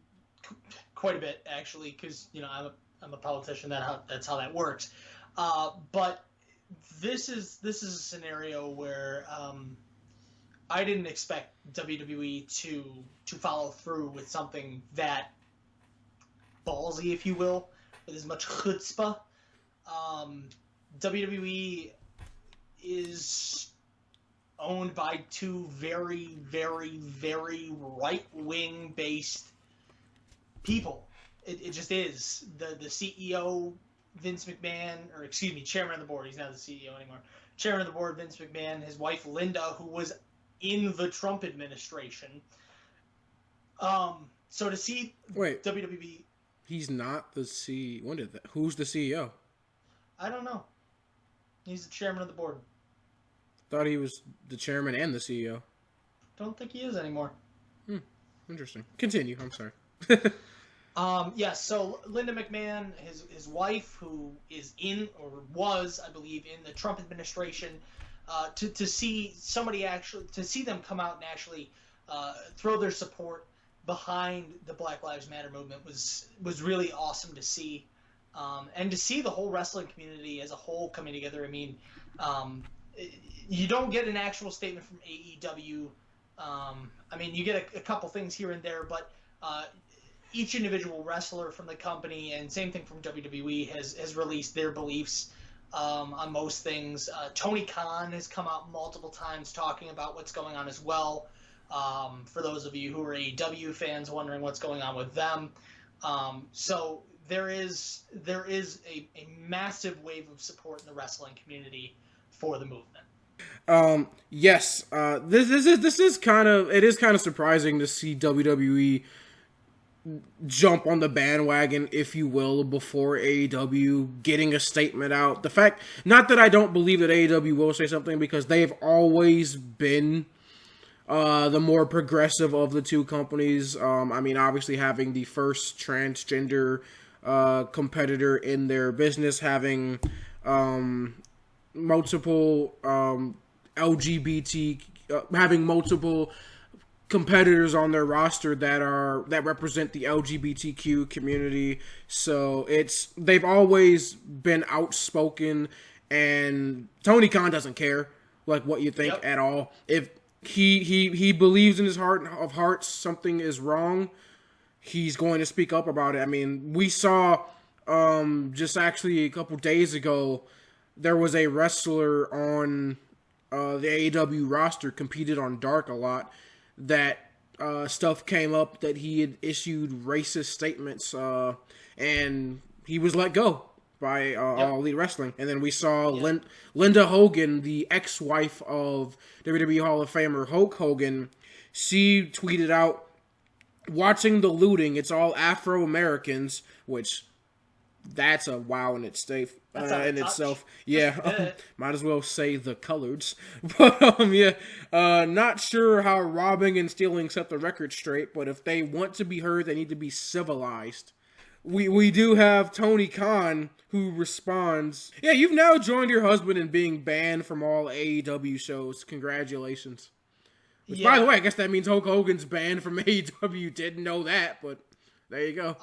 quite a bit, actually, because, you know, I'm a politician. That's how that works. But this is a scenario where I didn't expect WWE to follow through with something that ballsy, if you will, with as much chutzpah. WWE is owned by two very, very, very right-wing based people. It just is. The CEO, Vince McMahon, or excuse me, chairman of the board. He's not the CEO anymore. Chairman of the board, Vince McMahon, his wife Linda, who was in the Trump administration. So to see WWE, he's not the CEO. When did that? Who's the CEO? I don't know. He's the chairman of the board. Thought he was the chairman and the CEO. Don't think he is anymore. Interesting. Continue. I'm sorry. Yes, so Linda McMahon, his wife, who is was, I believe, in the Trump administration, to see them come out and actually throw their support behind the Black Lives Matter movement was really awesome to see. And to see the whole wrestling community as a whole coming together. I mean, you don't get an actual statement from AEW. I mean, you get a couple things here and there, but each individual wrestler from the company, and same thing from WWE, has released their beliefs on most things. Tony Khan has come out multiple times talking about what's going on as well. For those of you who are AEW fans wondering what's going on with them. So there is a massive wave of support in the wrestling community for the movement. Yes, this is kind of surprising to see WWE jump on the bandwagon, if you will, before AEW getting a statement out. The fact, not that I don't believe that AEW will say something, because they've always been the more progressive of the two companies. I mean, obviously having the first transgender competitor in their business, having multiple LGBT, having multiple competitors on their roster that represent the LGBTQ community. So they've always been outspoken, and Tony Khan doesn't care like what you think at all. If he believes in his heart of hearts something is wrong, he's going to speak up about it. I mean, we saw just actually a couple days ago, there was a wrestler on the AEW roster, competed on Dark a lot, that stuff came up that he had issued racist statements, and he was let go by All Elite Wrestling. And then we saw Linda Hogan, the ex-wife of WWE Hall of Famer Hulk Hogan. She tweeted out, "Watching the looting, it's all Afro-Americans," which that's a wow in itself. Yeah, might as well say the coloreds. But not sure how robbing and stealing set the record straight, but if they want to be heard, they need to be civilized. We do have Tony Khan, who responds, "Yeah, you've now joined your husband in being banned from all AEW shows. Congratulations." Which, by the way, I guess that means Hulk Hogan's banned from AEW. Didn't know that, but there you go.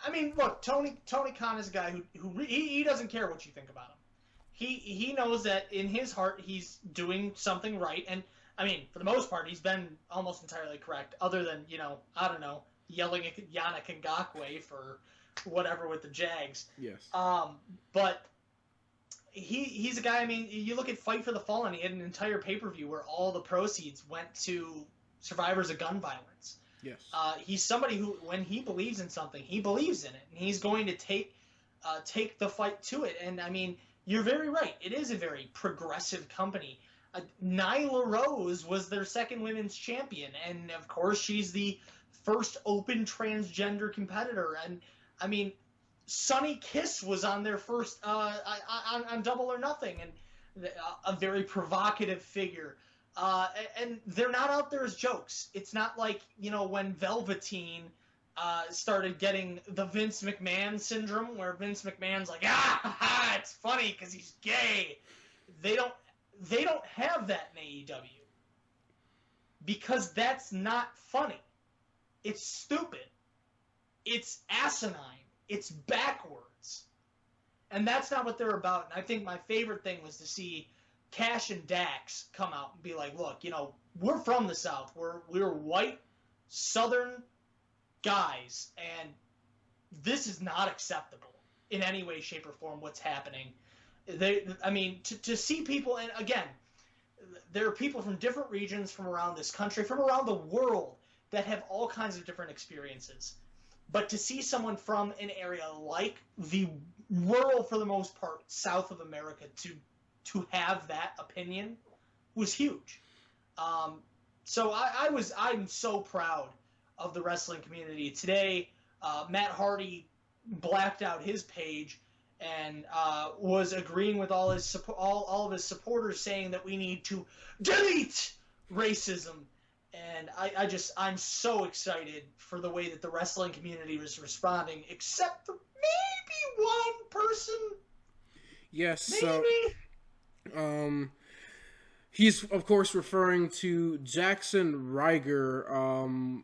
I mean, look, Tony Khan is a guy who he doesn't care what you think about him. He knows that in his heart he's doing something right, and I mean, for the most part, he's been almost entirely correct, other than, I don't know, yelling at Yannick Ngakoue for whatever with the Jags. Yes. But he's a guy. I mean, you look at Fight for the Fallen. He had an entire pay-per-view where all the proceeds went to survivors of gun violence. Yes. He's somebody who, when he believes in something, he believes in it, and he's going to take the fight to it. And I mean, you're very right. It is a very progressive company. Nyla Rose was their second women's champion, and of course, she's the first open transgender competitor. And I mean, Sonny Kiss was on their first on Double or Nothing, and a very provocative figure. And they're not out there as jokes. It's not like, when Velveteen started getting the Vince McMahon syndrome, where Vince McMahon's like, it's funny because he's gay. They don't have that in AEW, because that's not funny. It's stupid. It's asinine. It's backwards. And that's not what they're about. And I think my favorite thing was to see Cash and Dax come out and be like, look, we're from the South. We're white, Southern guys, and this is not acceptable in any way, shape, or form, what's happening. To see people, and again, there are people from different regions from around this country, from around the world, that have all kinds of different experiences. But to see someone from an area like the rural, for the most part, South of America, to have that opinion was huge. So I'm so proud of the wrestling community. Today, Matt Hardy blacked out his page and was agreeing with all of his supporters, saying that we need to delete racism. And I'm so excited for the way that the wrestling community was responding, except for maybe one person. Yes, maybe. So, he's of course referring to Jaxson Ryker,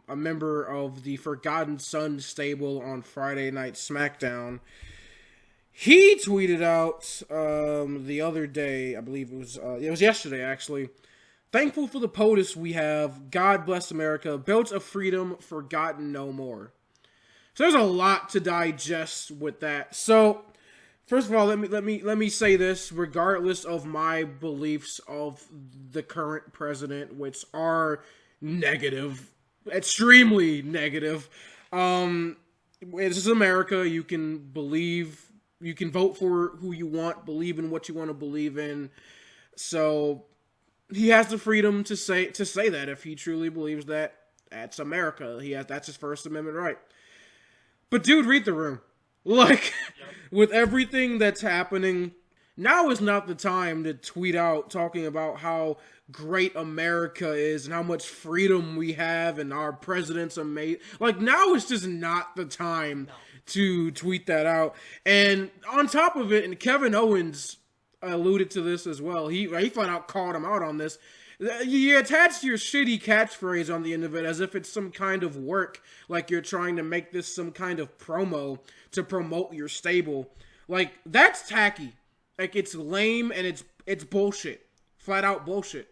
a member of the Forgotten Son stable on Friday Night SmackDown. He tweeted out the other day, I believe it was yesterday actually. "Thankful for the POTUS we have. God bless America. Belts of freedom forgotten no more." So there's a lot to digest with that. So First of all, let me say this, regardless of my beliefs of the current president, which are negative, extremely negative. This is America. You can vote for who you want, believe in what you want to believe in. So he has the freedom to say that if he truly believes that. That's America. That's his First Amendment right. But dude, read the room. Like, with everything that's happening, now is not the time to tweet out talking about how great America is and how much freedom we have and our president's amazing. Like, now is just not the time to tweet that out. And on top of it, and Kevin Owens alluded to this as well, he flat out called him out on this. You attach your shitty catchphrase on the end of it as if it's some kind of work, like you're trying to make this some kind of promo to promote your stable. Like, that's tacky. Like, it's lame and it's bullshit. Flat out bullshit.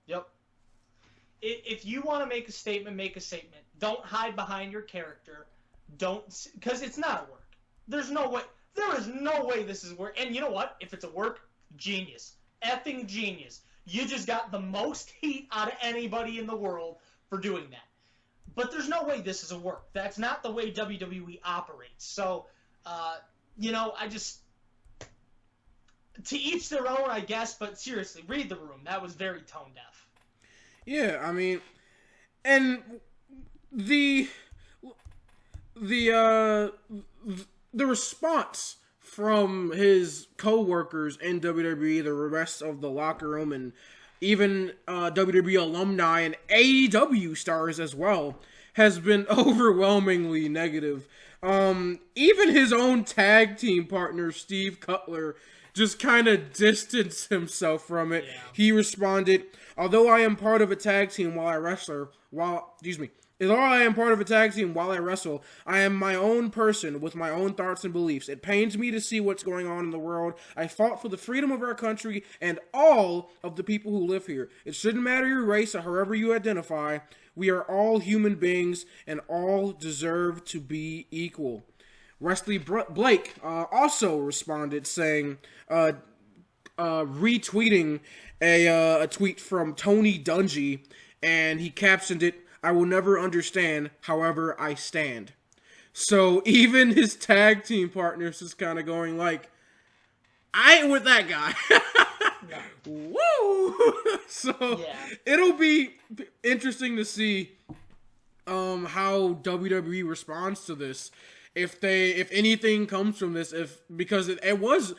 Yep. If you want to make a statement, make a statement. Don't hide behind your character. Because it's not a work. There is no way this is work. And you know what? If it's a work, genius. Effing genius. You just got the most heat out of anybody in the world for doing that. But there's no way this is a work. That's not the way WWE operates. So, to each their own, I guess, but seriously, read the room. That was very tone deaf. Yeah, I mean, and the response from his co-workers in WWE, the rest of the locker room, and even WWE alumni and AEW stars as well, has been overwhelmingly negative. Even his own tag team partner, Steve Cutler, just kind of distanced himself from it. Yeah. He responded, although I am part of a tag team while I wrestle, I am my own person with my own thoughts and beliefs. It pains me to see what's going on in the world. I fought for the freedom of our country and all of the people who live here. It shouldn't matter your race or however you identify. We are all human beings and all deserve to be equal. Wesley Blake also responded saying, retweeting a tweet from Tony Dungy, and he captioned it, I will never understand, however I stand. So even his tag team partners is kind of going like, I ain't with that guy. Woo! So it'll be interesting to see how WWE responds to this. If anything comes from this, because it was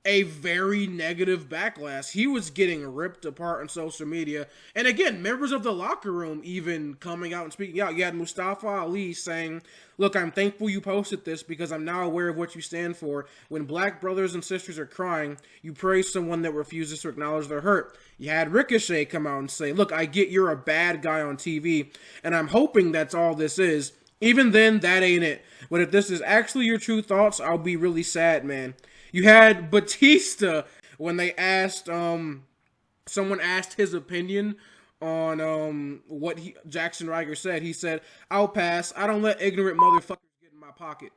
a very negative backlash. He was getting ripped apart on social media. And again, members of the locker room even coming out and speaking out. You had Mustafa Ali saying, look, I'm thankful you posted this because I'm now aware of what you stand for. When black brothers and sisters are crying, you praise someone that refuses to acknowledge their hurt. You had Ricochet come out and say, look, I get you're a bad guy on TV, and I'm hoping that's all this is. Even then, that ain't it. But if this is actually your true thoughts, I'll be really sad, man. You had Batista when they asked, someone asked his opinion on what Jaxson Ryker said. He said, I'll pass. I don't let ignorant motherfuckers get in my pocket.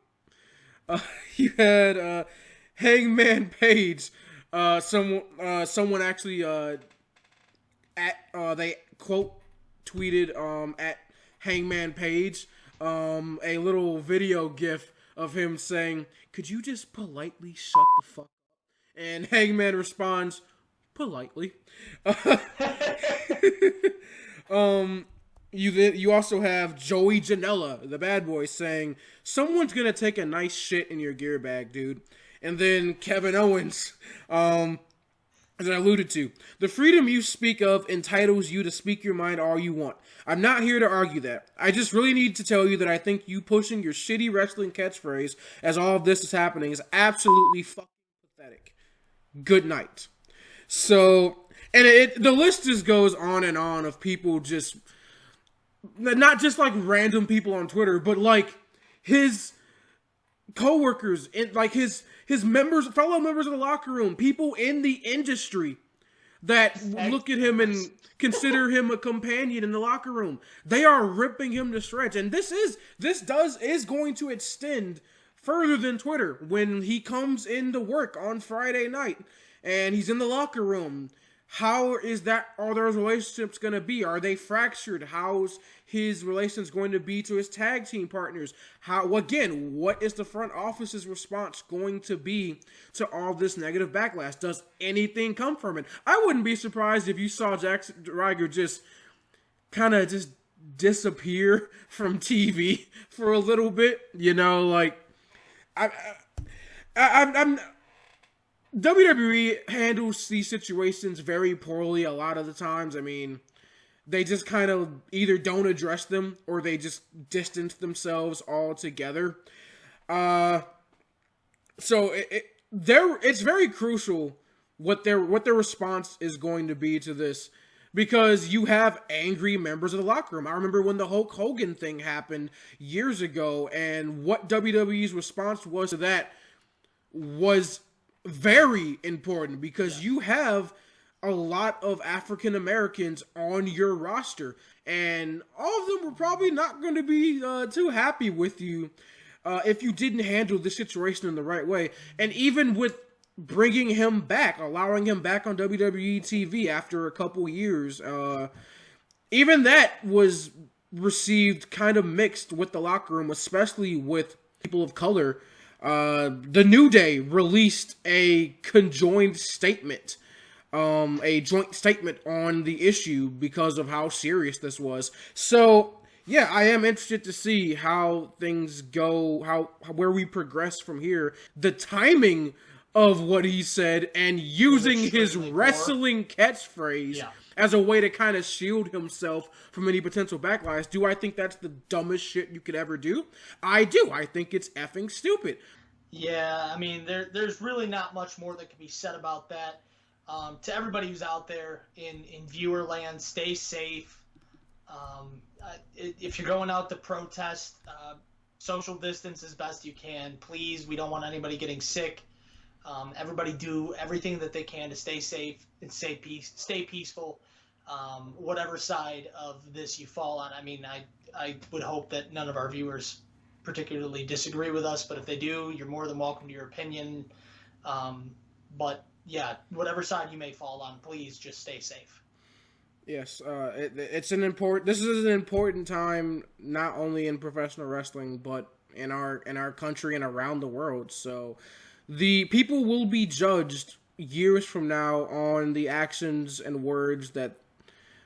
You had Hangman Page. Someone actually they quote tweeted at Hangman Page a little video gif of him saying, could you just politely shut the fuck up? And Hangman responds, politely. You also have Joey Janela, the bad boy, saying, someone's gonna take a nice shit in your gear bag, dude. And then Kevin Owens, as I alluded to, the freedom you speak of entitles you to speak your mind all you want. I'm not here to argue that. I just really need to tell you that I think you pushing your shitty wrestling catchphrase as all of this is happening is absolutely fucking pathetic. Good night. So, and the list just goes on and on of people just, not just like random people on Twitter, but like his co-workers, like his members, fellow members of the locker room, people in the industry that look at him and consider him a companion in the locker room. They are ripping him to shreds, and this is going to extend further than Twitter. When he comes into work on Friday night and he's in the locker room, how are those relationships going to be? Are they fractured? How's his relations going to be to his tag team partners? What is the front office's response going to be to all this negative backlash? Does anything come from it? I wouldn't be surprised if you saw Jaxson Ryker just kind of just disappear from TV for a little bit. You know, like I'm WWE handles these situations very poorly a lot of the times. I mean, they just kind of either don't address them or they just distance themselves altogether. So it's very crucial what their response is going to be to this, because you have angry members of the locker room. I remember when the Hulk Hogan thing happened years ago, and what WWE's response was to that was very important, because you have a lot of African Americans on your roster, and all of them were probably not going to be too happy with you if you didn't handle the situation in the right way. And even with bringing him back, allowing him back on WWE TV after a couple years, even that was received kind of mixed with the locker room, especially with people of color. The New Day released a conjoined statement, a joint statement on the issue because of how serious this was. So, yeah, I am interested to see how things go, where we progress from here. The timing of what he said and using his wrestling catchphrase as a way to kind of shield himself from any potential backlash. Do I think that's the dumbest shit you could ever do? I do. I think it's effing stupid. Yeah, I mean, there's really not much more that can be said about that. To everybody who's out there in viewer land, stay safe. If you're going out to protest, social distance as best you can. Please, we don't want anybody getting sick. Everybody do everything that they can to stay safe and stay peaceful. Whatever side of this you fall on. I mean, I would hope that none of our viewers particularly disagree with us, but if they do, you're more than welcome to your opinion. But yeah, whatever side you may fall on, please just stay safe. Yes, this is an important time, not only in professional wrestling, but in our country and around the world. So the people will be judged years from now on the actions and words that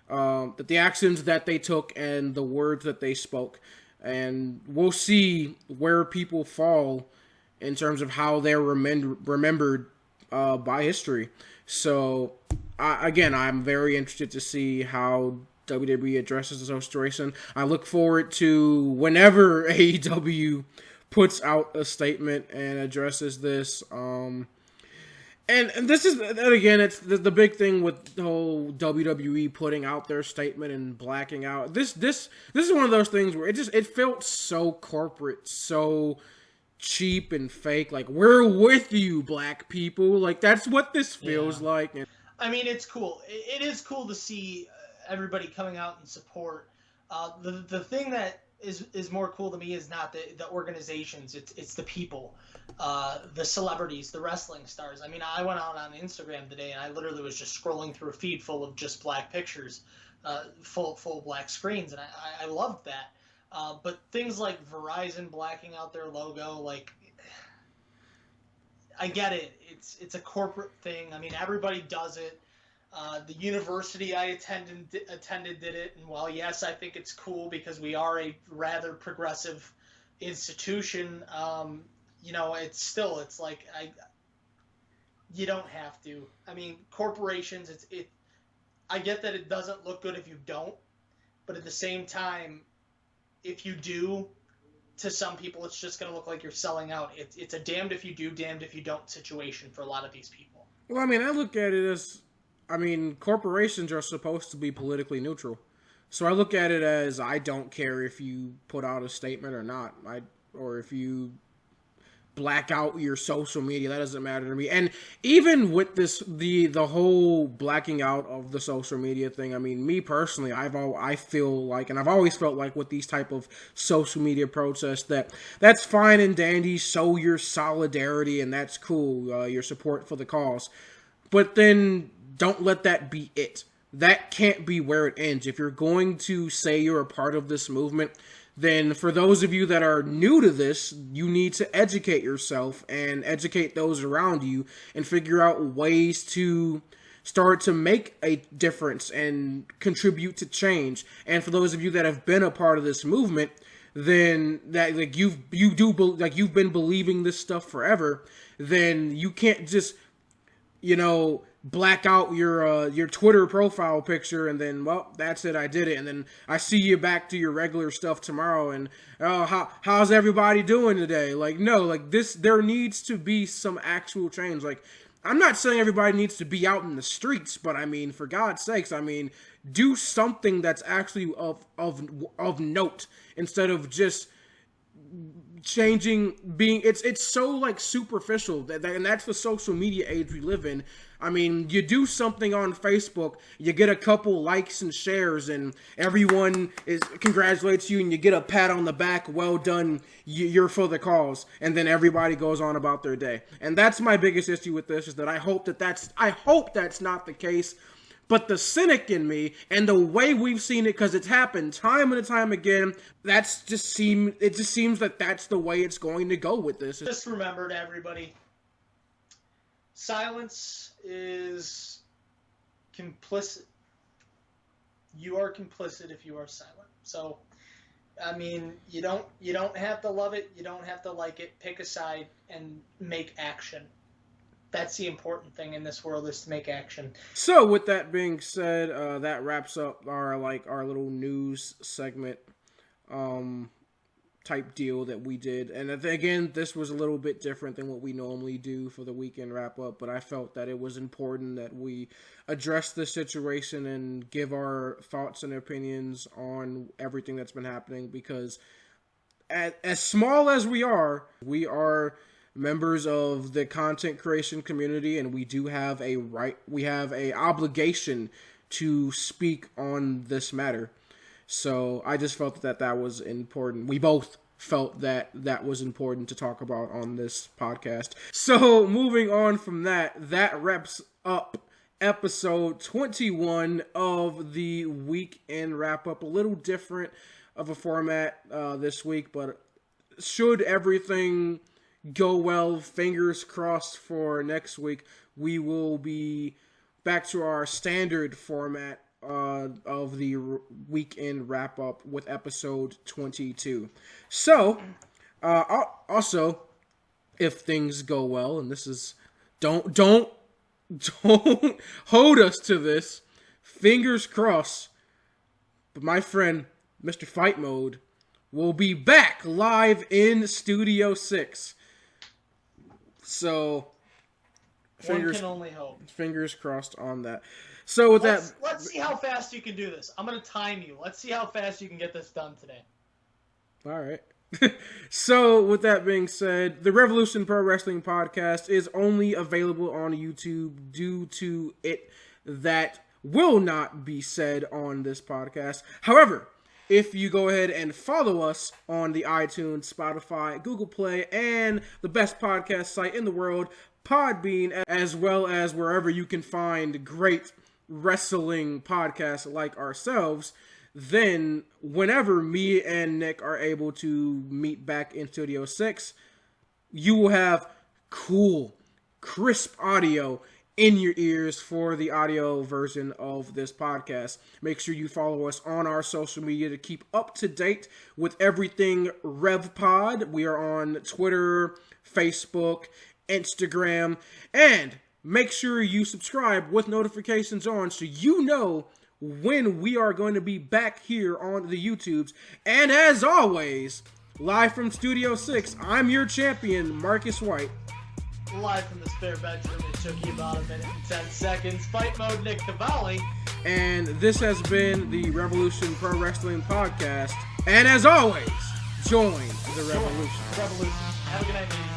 the actions that they took and the words that they spoke. And we'll see where people fall in terms of how they're remembered by history. So, I'm very interested to see how WWE addresses this whole situation. I look forward to whenever AEW puts out a statement and addresses this. And this is, and again, it's the big thing with the whole WWE putting out their statement and blacking out. This is one of those things where it felt so corporate, so cheap and fake. Like, we're with you, black people. Like, that's what this feels like. And I mean, it's cool. It is cool to see everybody coming out in support. The thing that is more cool to me is not the organizations. It's the people, the celebrities, the wrestling stars. I mean, I went out on Instagram today and I literally was just scrolling through a feed full of just black pictures, full black screens, and I loved that. But things like Verizon blacking out their logo, like, I get it. It's a corporate thing. I mean, everybody does it. The university I attended did it, and while yes, I think it's cool because we are a rather progressive institution, it's like you don't have to. I mean, corporations, I get that it doesn't look good if you don't, but at the same time, if you do, to some people, it's just going to look like you're selling out. It's a damned if you do, damned if you don't situation for a lot of these people. Well, I mean, I look at it as, corporations are supposed to be politically neutral. So I look at it as, I don't care if you put out a statement or not, or if you black out your social media. That doesn't matter to me. And even with this, the whole blacking out of the social media thing, I mean, me personally, I feel like, and I've always felt like with these type of social media protests, that's fine and dandy, show your solidarity, and that's cool, your support for the cause. But then don't let that be it. That can't be where it ends. If you're going to say you're a part of this movement, then for those of you that are new to this, you need to educate yourself and educate those around you and figure out ways to start to make a difference and contribute to change. And for those of you that have been a part of this movement, then that like you've been believing this stuff forever, then you can't just, black out your Twitter profile picture and then, well, that's it, I did it, and then I see you back to your regular stuff tomorrow and, how's everybody doing today? Like, no, like this, there needs to be some actual change. Like, I'm not saying everybody needs to be out in the streets, but I mean, for God's sakes, I mean, do something that's actually of note instead of just changing, it's so like superficial and that's the social media age we live in. I mean, you do something on Facebook, you get a couple likes and shares, and everyone congratulates you, and you get a pat on the back, well done, you're for the cause, and then everybody goes on about their day. And that's my biggest issue with this, is that I hope that's not the case. But the cynic in me, and the way we've seen it, because it's happened time and time again, it just seems that that's the way it's going to go with this. Just remember to everybody, silence is complicit. You are complicit if you are silent. So, I mean, you don't have to love it, you don't have to like it. Pick a side and make action. That's the important thing in this world, is to make action. So, with that being said, that wraps up our little news segment type deal that we did. And again, this was a little bit different than what we normally do for the weekend wrap up, but I felt that it was important that we address the situation and give our thoughts and opinions on everything that's been happening, because as small as we are members of the content creation community, and we do have we have a obligation to speak on this matter. So I just felt that was important. We both felt that was important to talk about on this podcast. So moving on from that wraps up episode 21 of the weekend wrap up. A little different of a format this week, but should everything go well, fingers crossed for next week, we will be back to our standard format of the weekend wrap up with episode 22. So, also, if things go well, and this is don't hold us to this, fingers crossed, but my friend Mr. Fight Mode will be back live in Studio 6. So, one can only hope. Fingers crossed on that. So with let's see how fast you can do this. I'm going to time you. Let's see how fast you can get this done today. All right. So with that being said, the Wrevolution Pro Wrestling Podcast is only available on YouTube due to it that will not be said on this podcast. However, if you go ahead and follow us on the iTunes, Spotify, Google Play, and the best podcast site in the world, Podbean, as well as wherever you can find great wrestling podcasts like ourselves, then whenever me and Nick are able to meet back in Studio 6, you will have cool, crisp audio in your ears for the audio version of this podcast. Make sure you follow us on our social media to keep up to date with everything RevPod. We are on Twitter, Facebook, Instagram, and make sure you subscribe with notifications on so you know when we are going to be back here on the YouTubes. And as always, live from Studio 6, I'm your champion, Marcus White. Live from the spare bedroom, it took you about 1 minute and 10 seconds. Fight Mode Nick Cavalli. And this has been the Wrevolution Pro Wrestling Podcast. And as always, join the Revolution. Revolution. Have a good night, ladies.